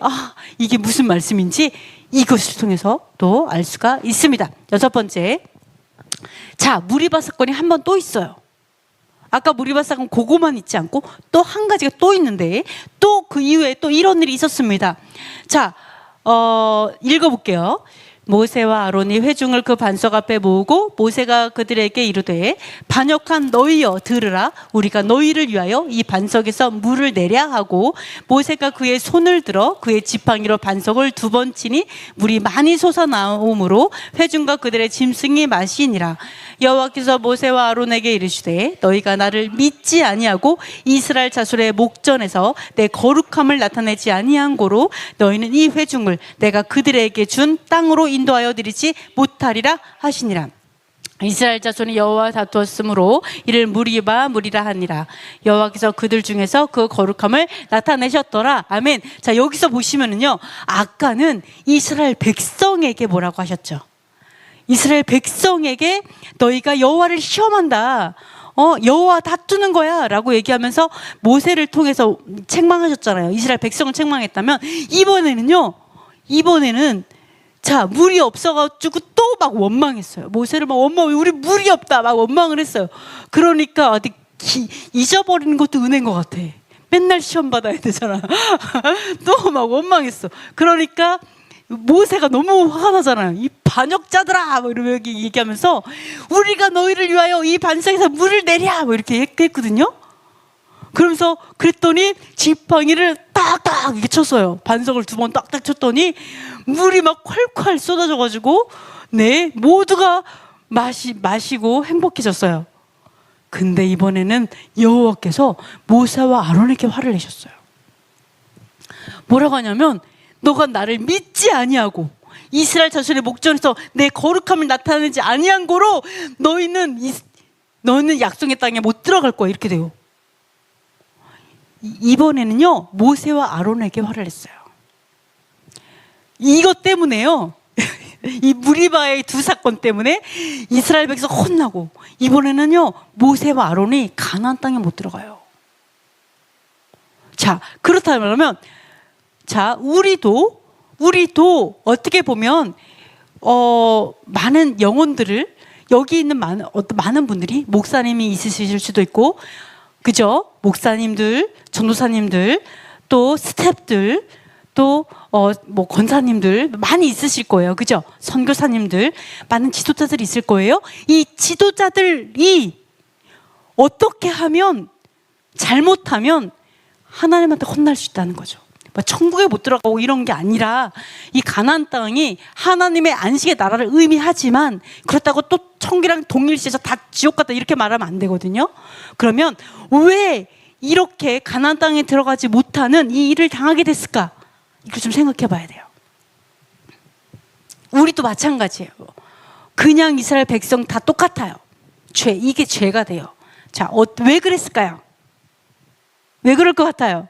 이게 무슨 말씀인지 이것을 통해서 또 알 수가 있습니다. 6번째, 자, 무리바 사건이 한 번 또 있어요. 아까 무리바 사건 그거만 있지 않고 또 한 가지가 또 있는데, 또 그 이후에 또 이런 일이 있었습니다. 자, 읽어볼게요. 모세와 아론이 회중을 그 반석 앞에 모으고 모세가 그들에게 이르되 반역한 너희여 들으라. 우리가 너희를 위하여 이 반석에서 물을 내랴 하고 모세가 그의 손을 들어 그의 지팡이로 반석을 2번 치니 물이 많이 솟아나오므로 회중과 그들의 짐승이 마시니라. 여호와께서 모세와 아론에게 이르시되 너희가 나를 믿지 아니하고 이스라엘 자손의 목전에서 내 거룩함을 나타내지 아니한 고로 너희는 이 회중을 내가 그들에게 준 땅으로 인도하여 드리지 못하리라 하시니라. 이스라엘 자손이 여호와와 다투었으므로 이를 무리라 하니라. 여호와께서 그들 중에서 그 거룩함을 나타내셨더라. 아멘. 자, 여기서 보시면은요, 아까는 이스라엘 백성에게 뭐라고 하셨죠? 이스라엘 백성에게 너희가 여호와를 시험한다, 여호와 다투는 거야 라고 얘기하면서 모세를 통해서 책망하셨잖아요. 이스라엘 백성을 책망했다면, 이번에는 자, 물이 없어가지고 또 막 원망했어요. 모세를 막 우리 물이 없다 막 원망을 했어요. 그러니까 어디 잊어버리는 것도 은혜인 것 같아. 맨날 시험 받아야 되잖아. 또 막 원망했어. 그러니까 모세가 너무 화가 나잖아요. 이 반역자들아! 뭐 이러면 얘기하면서 우리가 너희를 위하여 이 반석에서 물을 내랴! 뭐 이렇게 했거든요. 그러면서 그랬더니 지팡이를 딱딱 이렇게 쳤어요. 반석을 2번 딱딱 쳤더니 물이 막 콸콸 쏟아져가지고 네, 모두가 마시고 행복해졌어요. 근데 이번에는 여호와께서 모세와 아론에게 화를 내셨어요. 뭐라고 하냐면 너가 나를 믿지 아니하고 이스라엘 자손의 목전에서 내 거룩함을 나타내지 아니한 고로 너희는 약속의 땅에 못 들어갈 거야. 이렇게 돼요. 이번에는요, 모세와 아론에게 화를 냈어요. 이것 때문에요. 이 무리바의 2사건 때문에 이스라엘 백성 혼나고, 이번에는요, 모세와 아론이 가나안 땅에 못 들어가요. 자, 그렇다면 자, 우리도 어떻게 보면 많은 영혼들을, 여기 있는 많은 분들이 목사님이 있으실 수도 있고, 그죠? 목사님들, 전도사님들, 또 스태프들, 또 뭐 권사님들 많이 있으실 거예요. 그죠? 선교사님들, 많은 지도자들이 있을 거예요. 이 지도자들이 어떻게 하면, 잘못하면 하나님한테 혼날 수 있다는 거죠. 천국에 못 들어가고 이런 게 아니라, 이 가나안 땅이 하나님의 안식의 나라를 의미하지만 그렇다고 또 천국이랑 동일시해서 다 지옥 같다 이렇게 말하면 안 되거든요. 그러면 왜 이렇게 가나안 땅에 들어가지 못하는 이 일을 당하게 됐을까? 이걸 좀 생각해 봐야 돼요. 우리도 마찬가지예요. 그냥 이스라엘 백성 다 똑같아요. 이게 죄가 돼요. 자, 왜 그랬을까요? 왜 그럴 것 같아요?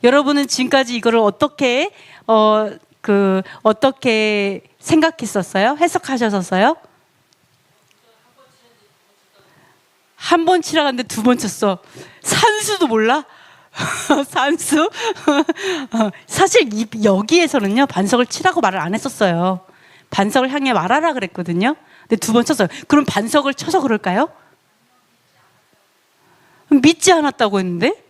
여러분은 지금까지 이거를 어떻게 생각했었어요? 해석하셨었어요? 한 번 치라 갔는데 2번 쳤어. 산수도 몰라? 산수? 사실 여기에서는요, 반석을 치라고 말을 안 했었어요. 반석을 향해 말하라 그랬거든요. 근데 2번 쳤어요. 그럼 반석을 쳐서 그럴까요? 믿지 않았다고 했는데?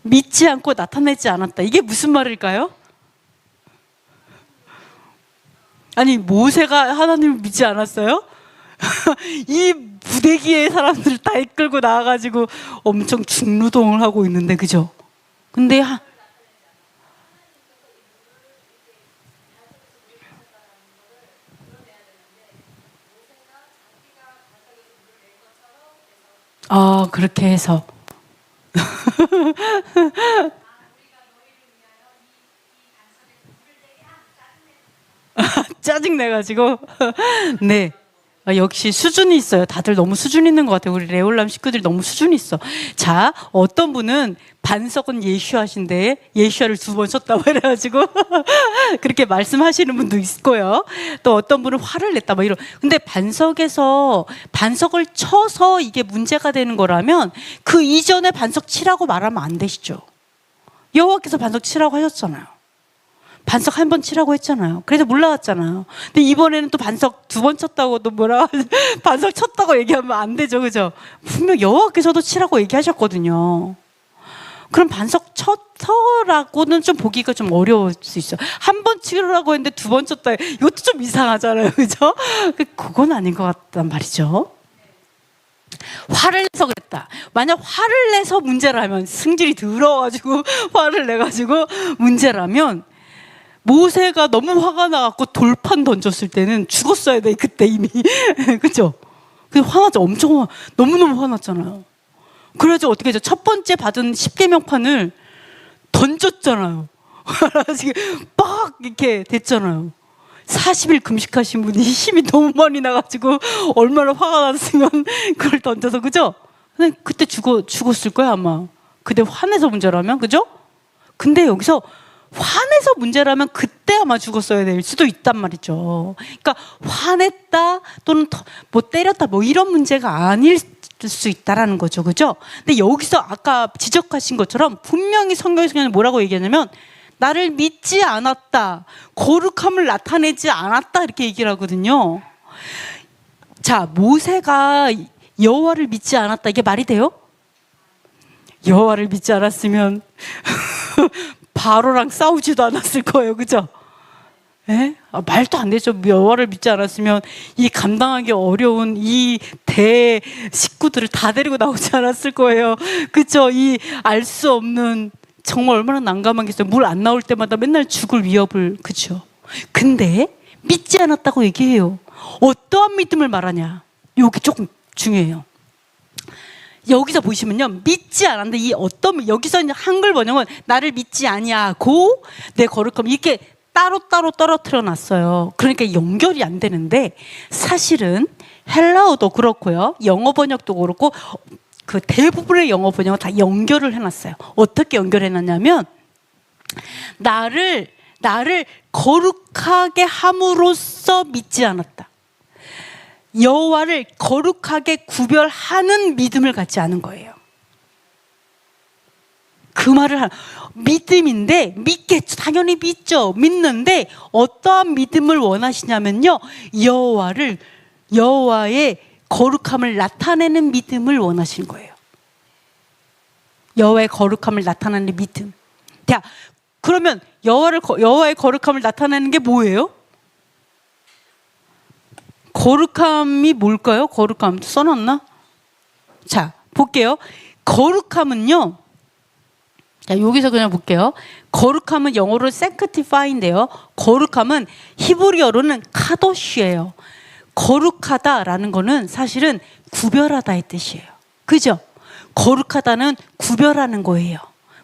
믿지 않고 나타내지 않았다. 이게 무슨 말일까요? 아니, 모세가 하나님을 믿지 않았어요? 이 부대기의 사람들을 다 이끌고 나와가지고 엄청 중노동을 하고 있는데, 그죠? 근데 그렇게 해서 짜증내가지고 네. 역시 수준이 있어요. 다들 너무 수준 있는 것 같아요. 우리 레올람 식구들이 너무 수준이 있어. 자, 어떤 분은 반석은 예슈아신데 예슈아를 2번 쳤다고 해가지고 그렇게 말씀하시는 분도 있고요. 또 어떤 분은 화를 냈다 뭐 이런. 근데 반석을 쳐서 이게 문제가 되는 거라면 그 이전에 반석 치라고 말하면 안 되시죠. 여호와께서 반석 치라고 하셨잖아요. 반석 1번 치라고 했잖아요. 그래서 몰라왔잖아요. 근데 이번에는 또 반석 2번 쳤다고 또 반석 쳤다고 얘기하면 안 되죠. 그죠? 분명 여호와께서도 치라고 얘기하셨거든요. 그럼 반석 쳤더라고는 좀 보기가 좀 어려울 수 있어요. 한 번 치려고 했는데 두 번 쳤다. 이것도 좀 이상하잖아요. 그죠? 그건 아닌 것 같단 말이죠. 화를 내서 그랬다. 만약 화를 내서 문제라면, 승질이 더러워가지고 화를 내가지고 문제라면, 모세가 너무 화가 나갖고 돌판 던졌을 때는 죽었어야 돼. 그때 이미. 그죠? 화나죠. 엄청 너무너무 화났잖아요. 그래서 어떻게 했죠? 첫 번째 받은 10계명판을 던졌잖아요. 빡 이렇게 됐잖아요. 40일 금식하신 분이 힘이 너무 많이 나가지고 얼마나 화가 났으면 그걸 던져서, 그죠? 근데 그때 죽었을 거야 아마. 그때 화내서 문제라면, 그죠? 근데 여기서 화내서 문제라면 그때 아마 죽었어야 될 수도 있단 말이죠. 그러니까 화냈다 또는 뭐 때렸다 뭐 이런 문제가 아닐 수 있다라는 거죠, 그죠? 근데 여기서 아까 지적하신 것처럼 분명히 성경에서 뭐라고 얘기하냐면, 나를 믿지 않았다, 거룩함을 나타내지 않았다, 이렇게 얘기를 하거든요. 자, 모세가 여호와를 믿지 않았다, 이게 말이 돼요? 여호와를 믿지 않았으면 바로랑 싸우지도 않았을 거예요, 그죠? 예? 말도 안 되죠. 여호와를 믿지 않았으면 이 감당하기 어려운 이 대 식구들을 다 데리고 나오지 않았을 거예요, 그죠? 이 알 수 없는, 정말 얼마나 난감하겠어요. 물 안 나올 때마다 맨날 죽을 위협을, 그죠? 근데 믿지 않았다고 얘기해요. 어떠한 믿음을 말하냐, 여기 조금 중요해요. 여기서 보시면요, 믿지 않았는데, 이 어떤, 여기서 한글 번역은 나를 믿지 아니하고 내 거룩함, 이렇게 따로따로 떨어뜨려 놨어요. 그러니까 연결이 안 되는데, 사실은 헬라어도 그렇고요, 영어 번역도 그렇고, 그 대부분의 영어 번역은 다 연결을 해놨어요. 어떻게 연결해놨냐면, 나를 거룩하게 함으로써 믿지 않았다. 여호와를 거룩하게 구별하는 믿음을 갖지 않은 거예요. 그 말을 믿음인데, 믿겠죠. 당연히 믿죠. 믿는데 어떠한 믿음을 원하시냐면요, 여호와의 거룩함을 나타내는 믿음을 원하시는 거예요. 여호와의 거룩함을 나타내는 믿음. 자, 그러면 여호와의 거룩함을 나타내는 게 뭐예요? 거룩함이 뭘까요? 거룩함 써놨나? 자, 볼게요. 거룩함은요, 자, 여기서 그냥 볼게요. 거룩함은 영어로 sanctify인데요, 거룩함은 히브리어로는 카도시예요. 거룩하다라는 거는 사실은 구별하다의 뜻이에요. 그죠? 거룩하다는 구별하는 거예요.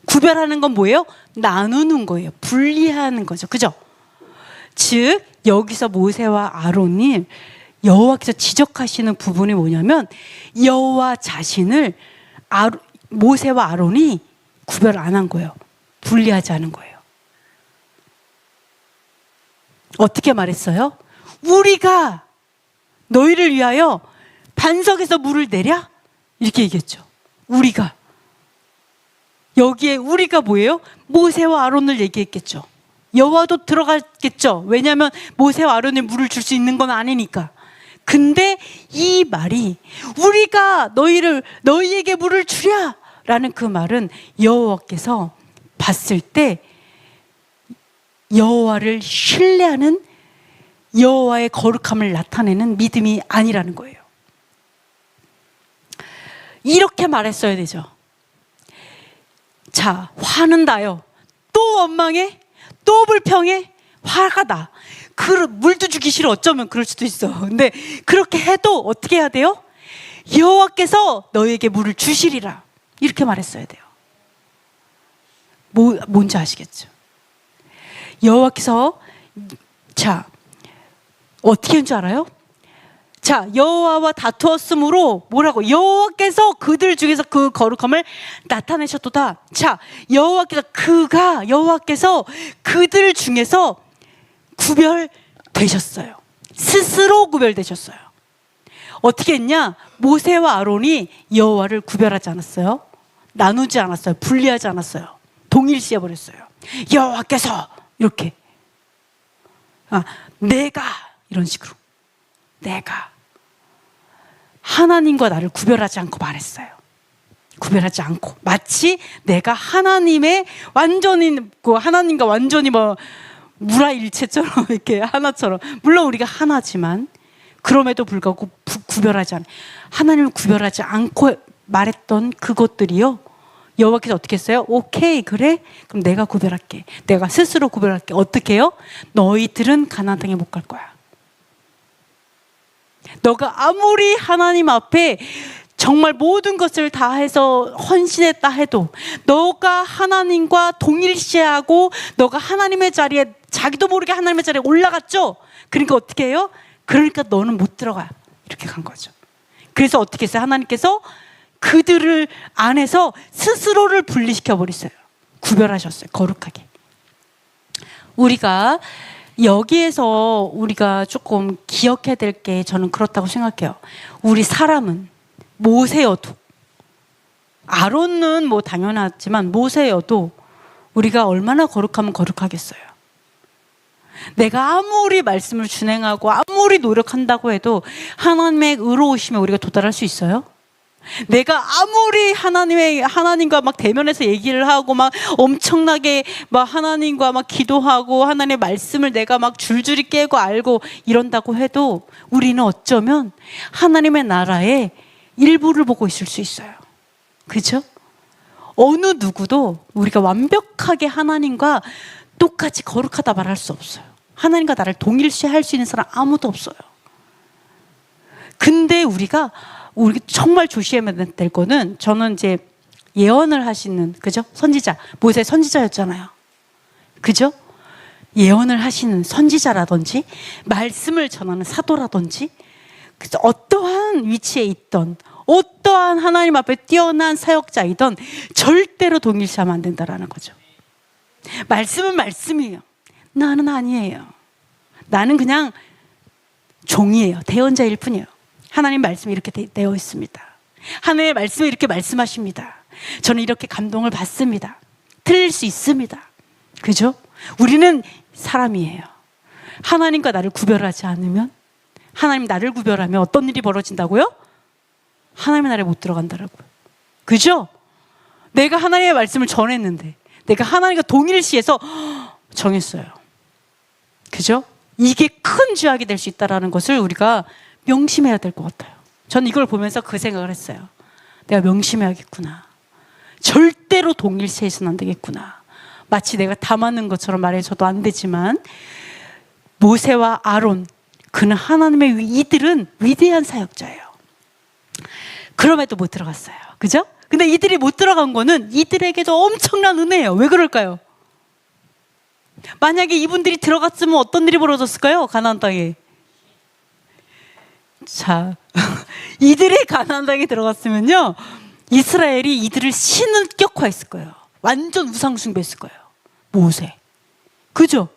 구별하는 건 뭐예요? 나누는 거예요. 분리하는 거죠. 그죠? 즉, 여기서 모세와 아론이 여호와께서 지적하시는 부분이 뭐냐면, 여호와 자신을 모세와 아론이 구별 안 한 거예요. 분리하지 않은 거예요. 어떻게 말했어요? 우리가 너희를 위하여 반석에서 물을 내랴? 이렇게 얘기했죠. 우리가. 여기에 우리가 뭐예요? 모세와 아론을 얘기했겠죠. 여호와도 들어갔겠죠. 왜냐하면 모세와 아론이 물을 줄 수 있는 건 아니니까. 근데 이 말이, 우리가 너희에게 물을 주랴 라는 그 말은 여호와께서 봤을 때 여호와를 신뢰하는, 여호와의 거룩함을 나타내는 믿음이 아니라는 거예요. 이렇게 말했어야 되죠. 자, 화는 나요. 또 원망해? 또 불평해? 화가 나. 물도 주기 싫어. 어쩌면 그럴 수도 있어. 근데 그렇게 해도 어떻게 해야 돼요? 여호와께서 너에게 물을 주시리라, 이렇게 말했어야 돼요. 뭔지 아시겠죠? 여호와께서, 자, 어떻게 한 줄 알아요? 자, 여호와와 다투었으므로 뭐라고? 여호와께서 그들 중에서 그 거룩함을 나타내셨도다. 자, 여호와께서 그들 중에서 구별되셨어요. 스스로 구별되셨어요. 어떻게 했냐? 모세와 아론이 여호와를 구별하지 않았어요. 나누지 않았어요. 분리하지 않았어요. 동일시해 버렸어요. 여호와께서 이렇게, 내가, 이런 식으로, 내가 하나님과 나를 구별하지 않고 말했어요. 구별하지 않고 마치 내가 하나님의 완전히 하나님과 완전히 뭐 무라일체처럼 이렇게 하나처럼, 물론 우리가 하나지만 그럼에도 불구하고 구별하지 않아, 하나님을 구별하지 않고 말했던 그것들이요, 여호와께서 어떻게 했어요? 오케이, 그래? 그럼 내가 구별할게. 내가 스스로 구별할게. 어떻게 해요? 너희들은 가나안 땅에 못 갈 거야. 너가 아무리 하나님 앞에 정말 모든 것을 다해서 헌신했다 해도, 너가 하나님과 동일시하고 너가 하나님의 자리에, 자기도 모르게 하나님의 자리에 올라갔죠? 그러니까 어떻게 해요? 그러니까 너는 못 들어가. 이렇게 간 거죠. 그래서 어떻게 했어요? 하나님께서 그들을 안에서 스스로를 분리시켜 버리셨어요. 구별하셨어요. 거룩하게. 우리가 여기에서 우리가 조금 기억해야 될 게, 저는 그렇다고 생각해요. 우리 사람은 모세여도, 아론은 뭐 당연하지만 모세여도 우리가 얼마나 거룩하면 거룩하겠어요. 내가 아무리 말씀을 준행하고 아무리 노력한다고 해도 하나님의 의로우심에 우리가 도달할 수 있어요? 내가 아무리 하나님과 막 대면해서 얘기를 하고 막 엄청나게 막 하나님과 막 기도하고 하나님의 말씀을 내가 막 줄줄이 깨고 알고 이런다고 해도 우리는 어쩌면 하나님의 나라의 일부를 보고 있을 수 있어요. 그죠? 어느 누구도 우리가 완벽하게 하나님과 똑같이 거룩하다 말할 수 없어요. 하나님과 나를 동일시할 수 있는 사람 아무도 없어요. 근데 우리가 정말 조심해야 될 거는, 저는 이제 예언을 하시는, 그죠? 선지자, 모세 선지자였잖아요. 그죠? 예언을 하시는 선지자라든지 말씀을 전하는 사도라든지, 그래서 어떠한 위치에 있던 어떠한 하나님 앞에 뛰어난 사역자이던 절대로 동일시하면 안 된다라는 거죠. 말씀은 말씀이에요. 나는 아니에요. 나는 그냥 종이에요. 대언자일 뿐이에요. 하나님 말씀이 이렇게 되어 있습니다. 하나님의 말씀이 이렇게 말씀하십니다. 저는 이렇게 감동을 받습니다. 틀릴 수 있습니다. 그죠? 우리는 사람이에요. 하나님과 나를 구별하지 않으면, 하나님 나를 구별하면 어떤 일이 벌어진다고요? 하나님의 나라에 못 들어간다라고요. 그죠? 내가 하나님의 말씀을 전했는데, 내가 하나님과 동일시해서 정했어요. 그죠? 이게 큰 죄악이 될 수 있다는 것을 우리가 명심해야 될 것 같아요. 저는 이걸 보면서 그 생각을 했어요. 내가 명심해야겠구나. 절대로 동일시해서는 안 되겠구나. 마치 내가 다 맞는 것처럼 말해서도 안 되지만, 모세와 아론, 그는 하나님의 이들은 위대한 사역자예요. 그럼에도 못 들어갔어요. 그죠? 근데 이들이 못 들어간 거는 이들에게도 엄청난 은혜예요. 왜 그럴까요? 만약에 이분들이 들어갔으면 어떤 일이 벌어졌을까요? 가나안 땅에. 자, 이들이 가나안 땅에 들어갔으면요, 이스라엘이 이들을 신격화했을 거예요. 완전 우상 숭배했을 거예요. 모세. 그죠?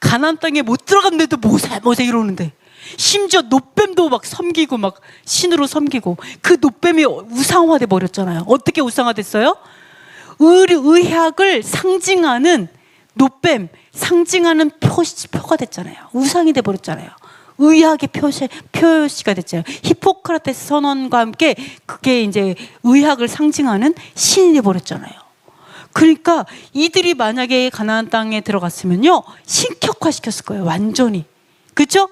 가나안 땅에 못 들어갔는데도 모세 이러는데, 심지어 노뱀도 막 섬기고 막 신으로 섬기고, 그 노뱀이 우상화돼 버렸잖아요. 어떻게 우상화됐어요? 의학을 상징하는 노뱀, 상징하는 표가 됐잖아요. 우상이 돼 버렸잖아요. 의학의 표시가 됐잖아요. 히포크라테스 선언과 함께 그게 이제 의학을 상징하는 신이 돼 버렸잖아요. 그러니까 이들이 만약에 가나안 땅에 들어갔으면요, 신격화 시켰을 거예요. 완전히. 그렇죠?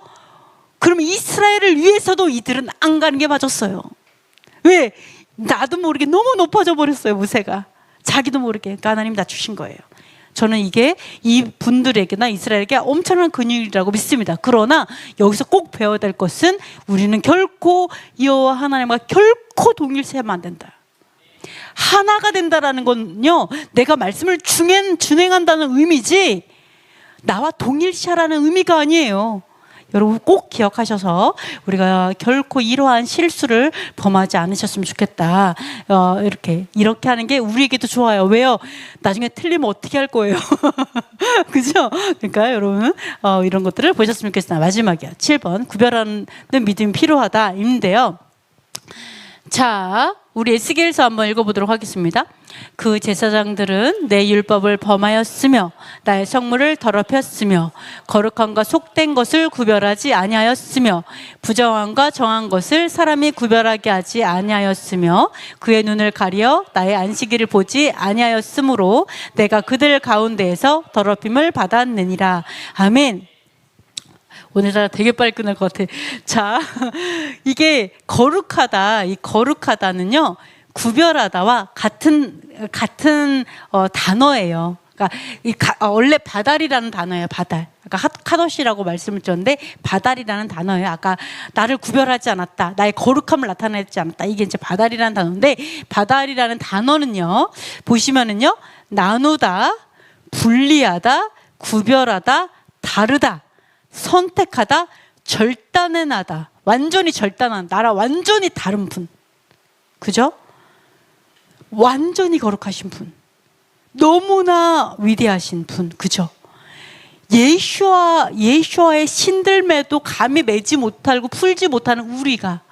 그러면 이스라엘을 위해서도 이들은 안 가는 게 맞았어요. 왜? 나도 모르게 너무 높아져 버렸어요, 모세가. 자기도 모르게. 그러니까 하나님 낮추신 거예요. 저는 이게 이 분들에게나 이스라엘에게 엄청난 근육이라고 믿습니다. 그러나 여기서 꼭 배워야 될 것은, 우리는 결코 여호와 하나님과 결코 동일시하면 안 된다. 하나가 된다라는 건요, 내가 말씀을 준행한다는 의미지 나와 동일시하라는 의미가 아니에요. 여러분 꼭 기억하셔서 우리가 결코 이러한 실수를 범하지 않으셨으면 좋겠다. 이렇게 하는 게 우리에게도 좋아요. 왜요? 나중에 틀리면 어떻게 할 거예요? 그죠? 그러니까 여러분 이런 것들을 보셨으면 좋겠습니다. 마지막이요. 7번 구별하는 믿음이 필요하다인데요. 자, 우리 에스겔서 한번 읽어보도록 하겠습니다. 그 제사장들은 내 율법을 범하였으며 나의 성물을 더럽혔으며 거룩함과 속된 것을 구별하지 아니하였으며 부정함과 정한 것을 사람이 구별하게 하지 아니하였으며 그의 눈을 가려 나의 안식일을 보지 아니하였으므로 내가 그들 가운데에서 더럽힘을 받았느니라. 아멘. 오늘따라 되게 빨리 끝날 것 같아. 자, 이게 거룩하다. 이 거룩하다는요, 구별하다와 같은 단어예요. 그러니까 원래 바달이라는 단어예요. 바달. 아까 카도시라고 말씀을 드렸는데 바달이라는 단어예요. 아까 나를 구별하지 않았다, 나의 거룩함을 나타내지 않았다. 이게 이제 바달이라는 단어인데, 바달이라는 단어는요, 보시면은요, 나누다, 분리하다, 구별하다, 다르다, 선택하다, 절단해나다. 완전히 절단한, 나랑 완전히 다른 분. 그죠? 완전히 거룩하신 분. 너무나 위대하신 분. 그죠? 예수와의 신들매도 감히 매지 못하고 풀지 못하는 우리가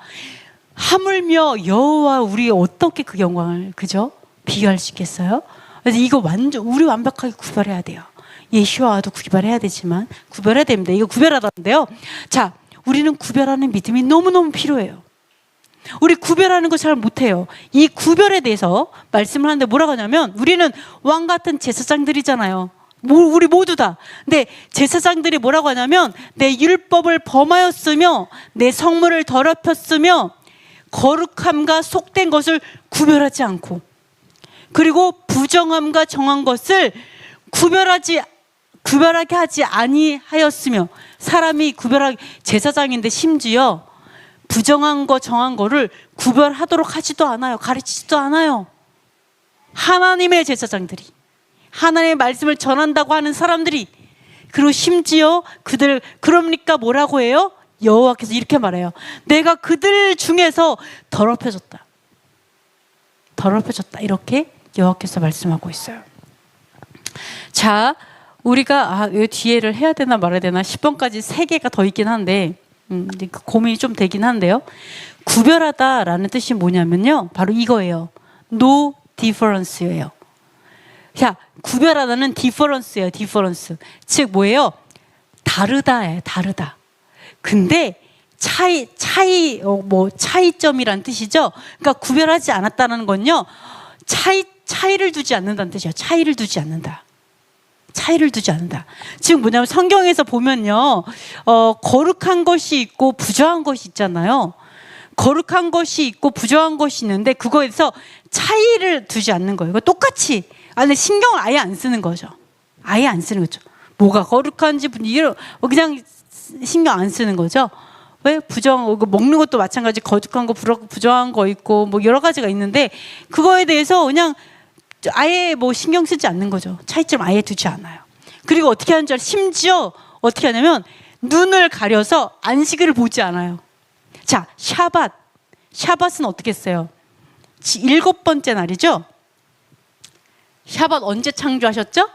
하물며 여호와 우리 어떻게 그 영광을, 그죠? 비교할 수 있겠어요? 그래서 이거 완전 우리 완벽하게 구별해야 돼요. 예수와도 구별해야 되지만 구별해야 됩니다. 이거 구별하다는데요. 자, 우리는 구별하는 믿음이 너무너무 필요해요. 우리 구별하는 거 잘 못해요. 이 구별에 대해서 말씀을 하는데 뭐라고 하냐면, 우리는 왕 같은 제사장들이잖아요. 우리 모두 다. 근데 제사장들이 뭐라고 하냐면, 내 율법을 범하였으며 내 성물을 더럽혔으며 거룩함과 속된 것을 구별하지 않고, 그리고 부정함과 정한 것을 구별하게 하지 아니하였으며, 사람이 제사장인데 심지어 부정한 거 정한 거를 구별하도록 하지도 않아요. 가르치지도 않아요. 하나님의 제사장들이, 하나님의 말씀을 전한다고 하는 사람들이, 그리고 심지어 그러니까 뭐라고 해요? 여호와께서 이렇게 말해요. 내가 그들 중에서 더럽혀졌다. 이렇게 여호와께서 말씀하고 있어요. 자, 우리가 이 뒤에를 해야 되나 말아야 되나 10번까지 3개가 더 있긴 한데 고민이 좀 되긴 한데요. 구별하다라는 뜻이 뭐냐면요, 바로 이거예요. No difference예요. 자, 구별하다는 difference예요. difference. 즉 뭐예요? 다르다예요. 다르다. 근데 차이점이란 뜻이죠. 그러니까 구별하지 않았다는 건요, 차이를 두지 않는다는 뜻이에요. 차이를 두지 않는다. 지금 뭐냐면 성경에서 보면요, 거룩한 것이 있고 부정한 것이 있잖아요. 거룩한 것이 있고 부정한 것이 있는데 그거에서 차이를 두지 않는 거예요. 똑같이 안에 신경을 아예 안 쓰는 거죠. 뭐가 거룩한지 그냥 신경 안 쓰는 거죠. 왜? 먹는 것도 마찬가지, 거룩한 거 부정한 거 있고 뭐 여러 가지가 있는데 그거에 대해서 그냥 아예 신경 쓰지 않는 거죠. 차이점 아예 두지 않아요. 그리고 어떻게 하는 줄 심지어 어떻게 하냐면 눈을 가려서 안식일을 보지 않아요. 자, 샤밧은 어떻게 했어요? 7번째 날이죠. 샤밧 언제 창조하셨죠?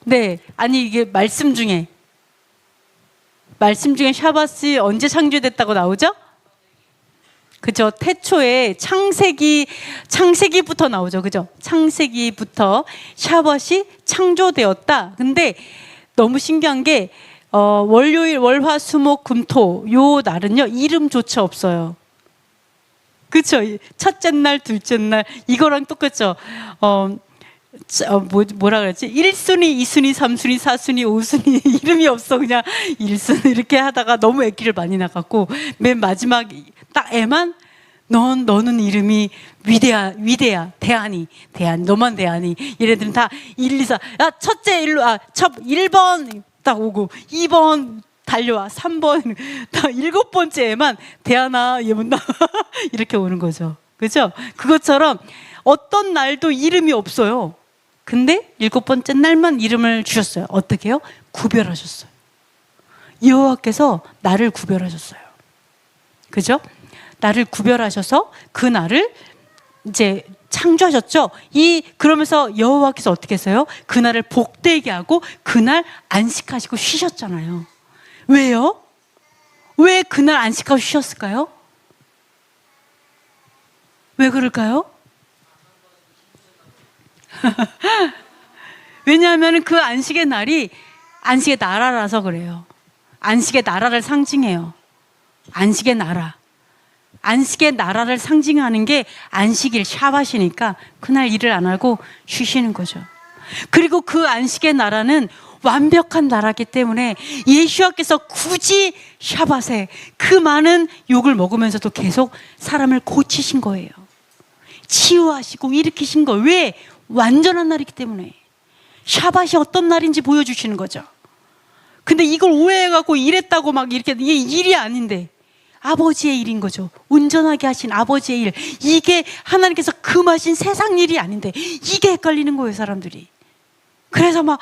네, 아니 이게 말씀 중에 샤밧이 언제 창조됐다고 나오죠? 그죠? 태초에 창세기부터 나오죠. 그죠? 창세기부터 샤밧이 창조되었다. 근데 너무 신기한 게 월요일, 월화, 수목, 금토 요 날은요, 이름조차 없어요. 그렇죠? 첫째 날, 둘째 날 이거랑 똑같죠. 뭐라 그랬지? 1순위, 2순위, 3순위, 4순위, 5순위 이름이 없어. 그냥 1순위 이렇게 하다가 너무 애기를 많이 낳았고 맨 마지막 딱 애만 너는 이름이 위대야. 대한이 너만 대한이. 얘네들은 다 1, 2, 4. 야, 첫째 1번 딱 오고 2번 달려와. 3번 딱 7번째 애만 대한아 얘만 이렇게 오는 거죠. 그죠? 그것처럼 어떤 날도 이름이 없어요. 근데 7번째 날만 이름을 주셨어요. 어떻게 해요? 구별하셨어요. 여호와께서 나를 구별하셨어요. 그죠? 나를 구별하셔서 그 날을 이제 창조하셨죠. 그러면서 여호와께서 어떻게 했어요? 그 날을 복되게 하고 그날 안식하시고 쉬셨잖아요. 왜요? 왜 그날 안식하고 쉬셨을까요? 왜 그럴까요? 왜냐하면 그 안식의 날이 안식의 나라라서 그래요. 안식의 나라를 상징해요. 안식의 나라. 안식의 나라를 상징하는 게 안식일 샤밧이니까 그날 일을 안 하고 쉬시는 거죠. 그리고 그 안식의 나라는 완벽한 나라기 때문에 예수와께서 굳이 샤밧에 그 많은 욕을 먹으면서도 계속 사람을 고치신 거예요. 치유하시고 일으키신 거. 왜? 완전한 날이기 때문에. 샤밧이 어떤 날인지 보여주시는 거죠. 근데 이걸 오해해갖고 이랬다고 막 이렇게, 이게 일이 아닌데 아버지의 일인 거죠. 온전하게 하신 아버지의 일. 이게 하나님께서 금하신 세상 일이 아닌데 이게 헷갈리는 거예요, 사람들이. 그래서 막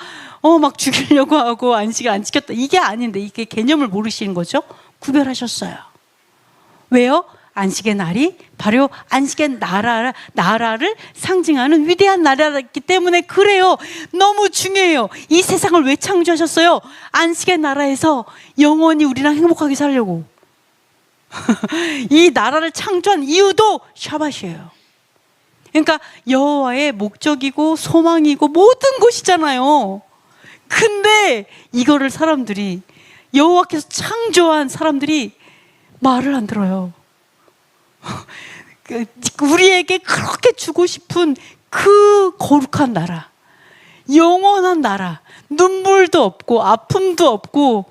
죽이려고 하고 안식을 안 지켰다. 이게 아닌데 이게 개념을 모르시는 거죠. 구별하셨어요. 왜요? 안식의 날이 바로 안식의 나라를 상징하는 위대한 나라였기 때문에 그래요. 너무 중요해요. 이 세상을 왜 창조하셨어요? 안식의 나라에서 영원히 우리랑 행복하게 살려고. 이 나라를 창조한 이유도 샤밧이에요. 그러니까 여호와의 목적이고 소망이고 모든 것이잖아요. 근데 이거를 사람들이, 여호와께서 창조한 사람들이 말을 안 들어요. 우리에게 그렇게 주고 싶은 그 거룩한 나라, 영원한 나라, 눈물도 없고 아픔도 없고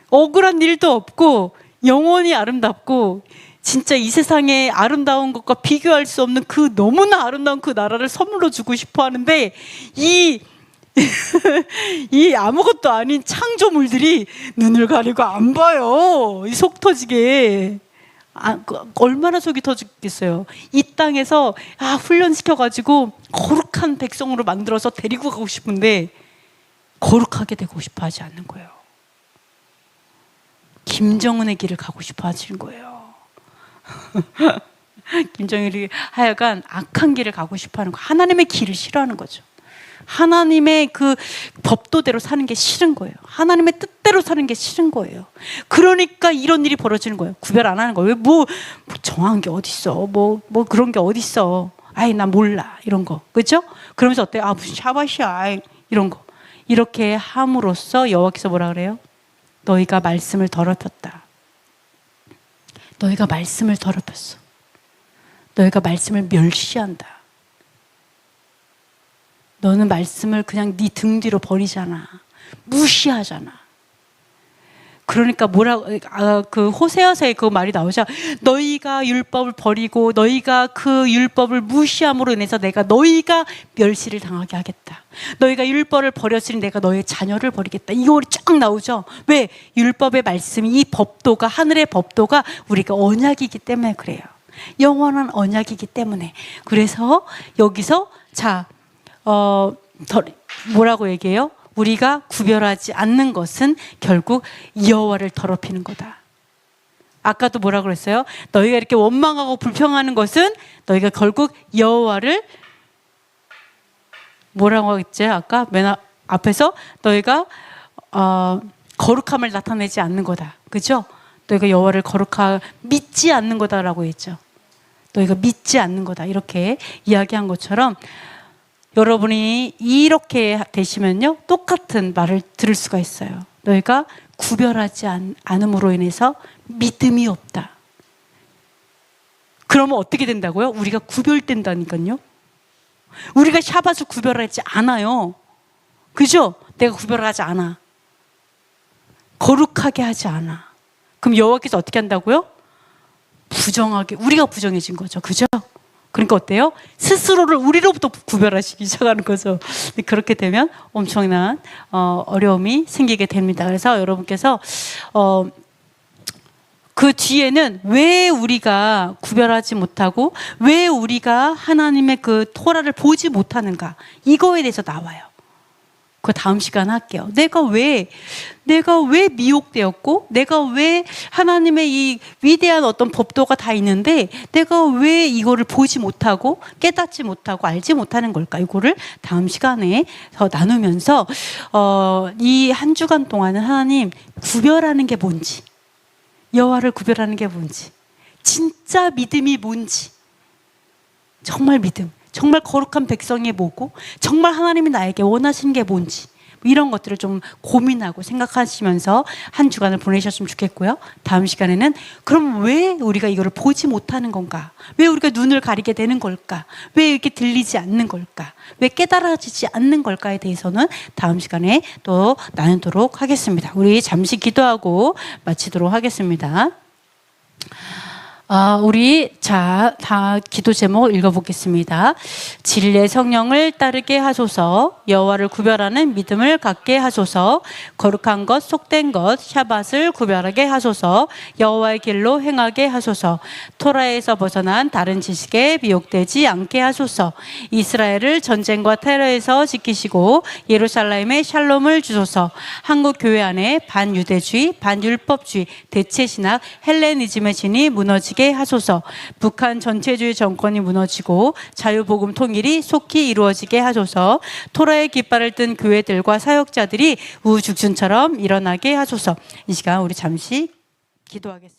억울한 일도 없고 영원히 아름답고 진짜 이 세상의 아름다운 것과 비교할 수 없는 그 너무나 아름다운 그 나라를 선물로 주고 싶어 하는데 이 아무것도 아닌 창조물들이 눈을 가리고 안 봐요. 이 속 터지게. 얼마나 속이 터지겠어요. 이 땅에서 훈련시켜가지고 거룩한 백성으로 만들어서 데리고 가고 싶은데 거룩하게 되고 싶어 하지 않는 거예요. 김정은의 길을 가고 싶어 하시는 거예요. 김정일이 하여간 악한 길을 가고 싶어 하는 거. 하나님의 길을 싫어하는 거죠. 하나님의 그 법도대로 사는 게 싫은 거예요. 하나님의 뜻대로 사는 게 싫은 거예요. 그러니까 이런 일이 벌어지는 거예요. 구별 안 하는 거예요. 뭐 정한 게 어딨어. 뭐 그런 게 어딨어. 아이 나 몰라. 이런 거. 그렇죠? 그러면서 어때요? 무슨 샤밧이야. 이런 거. 이렇게 함으로써 여호와께서 뭐라 그래요? 너희가 말씀을 더럽혔다. 너희가 말씀을 더럽혔어. 너희가 말씀을 멸시한다. 너는 말씀을 그냥 네 등 뒤로 버리잖아. 무시하잖아. 그러니까 그 호세아서에 그 말이 나오죠. 너희가 율법을 버리고 너희가 그 율법을 무시함으로 인해서 내가 너희가 멸시를 당하게 하겠다. 너희가 율법을 버렸으니 내가 너희의 자녀를 버리겠다. 이 말이 쫙 나오죠. 왜? 율법의 말씀이, 이 법도가, 하늘의 법도가 우리가 언약이기 때문에 그래요. 영원한 언약이기 때문에. 그래서 여기서 뭐라고 얘기해요? 우리가 구별하지 않는 것은 결국 여호와를 더럽히는 거다. 아까도 뭐라고 그랬어요? 너희가 이렇게 원망하고 불평하는 것은 너희가 결국 여호와를 뭐라고 했지? 아까 맨 앞에서 너희가 거룩함을 나타내지 않는 거다. 그죠? 너희가 여호와를 믿지 않는 거다라고 했죠. 너희가 믿지 않는 거다. 이렇게 이야기한 것처럼 여러분이 이렇게 되시면요, 똑같은 말을 들을 수가 있어요. 너희가 구별하지 않음으로 인해서 믿음이 없다. 그러면 어떻게 된다고요? 우리가 구별된다니까요. 우리가 샤밧을 구별하지 않아요. 그죠? 내가 구별하지 않아. 거룩하게 하지 않아. 그럼 여호와께서 어떻게 한다고요? 부정하게, 우리가 부정해진 거죠. 그죠? 그러니까 어때요? 스스로를 우리로부터 구별하시기 시작하는 거죠. 그렇게 되면 엄청난 어려움이 생기게 됩니다. 그래서 여러분께서 그 뒤에는 왜 우리가 구별하지 못하고 왜 우리가 하나님의 그 토라를 보지 못하는가, 이거에 대해서 나와요. 그 다음 시간 할게요. 내가 왜 미혹되었고, 내가 왜 하나님의 이 위대한 어떤 법도가 다 있는데 내가 왜 이거를 보지 못하고 깨닫지 못하고 알지 못하는 걸까? 이거를 다음 시간에 더 나누면서 이 한 주간 동안은 하나님 구별하는 게 뭔지, 여호와를 구별하는 게 뭔지, 진짜 믿음이 뭔지, 정말 믿음, 정말 거룩한 백성이 뭐고, 정말 하나님이 나에게 원하시는 게 뭔지, 이런 것들을 좀 고민하고 생각하시면서 한 주간을 보내셨으면 좋겠고요. 다음 시간에는 그럼 왜 우리가 이거를 보지 못하는 건가? 왜 우리가 눈을 가리게 되는 걸까? 왜 이렇게 들리지 않는 걸까? 왜 깨달아지지 않는 걸까에 대해서는 다음 시간에 또 나누도록 하겠습니다. 우리 잠시 기도하고 마치도록 하겠습니다. 우리 다 기도 제목 읽어보겠습니다. 진리의 성령을 따르게 하소서. 여호와를 구별하는 믿음을 갖게 하소서. 거룩한 것 속된 것 샤밧을 구별하게 하소서. 여호와의 길로 행하게 하소서. 토라에서 벗어난 다른 지식에 미혹되지 않게 하소서. 이스라엘을 전쟁과 테러에서 지키시고 예루살렘에 샬롬을 주소서. 한국 교회 안에 반유대주의, 반율법주의, 대체신학, 헬레니즘의 진이 무너지게 하소서. 북한 전체주의 정권이 무너지고 자유복음 통일이 속히 이루어지게 하소서. 토라의 깃발을 든 교회들과 사역자들이 우후죽순처럼 일어나게 하소서. 이 시간 우리 잠시 기도하겠습니다.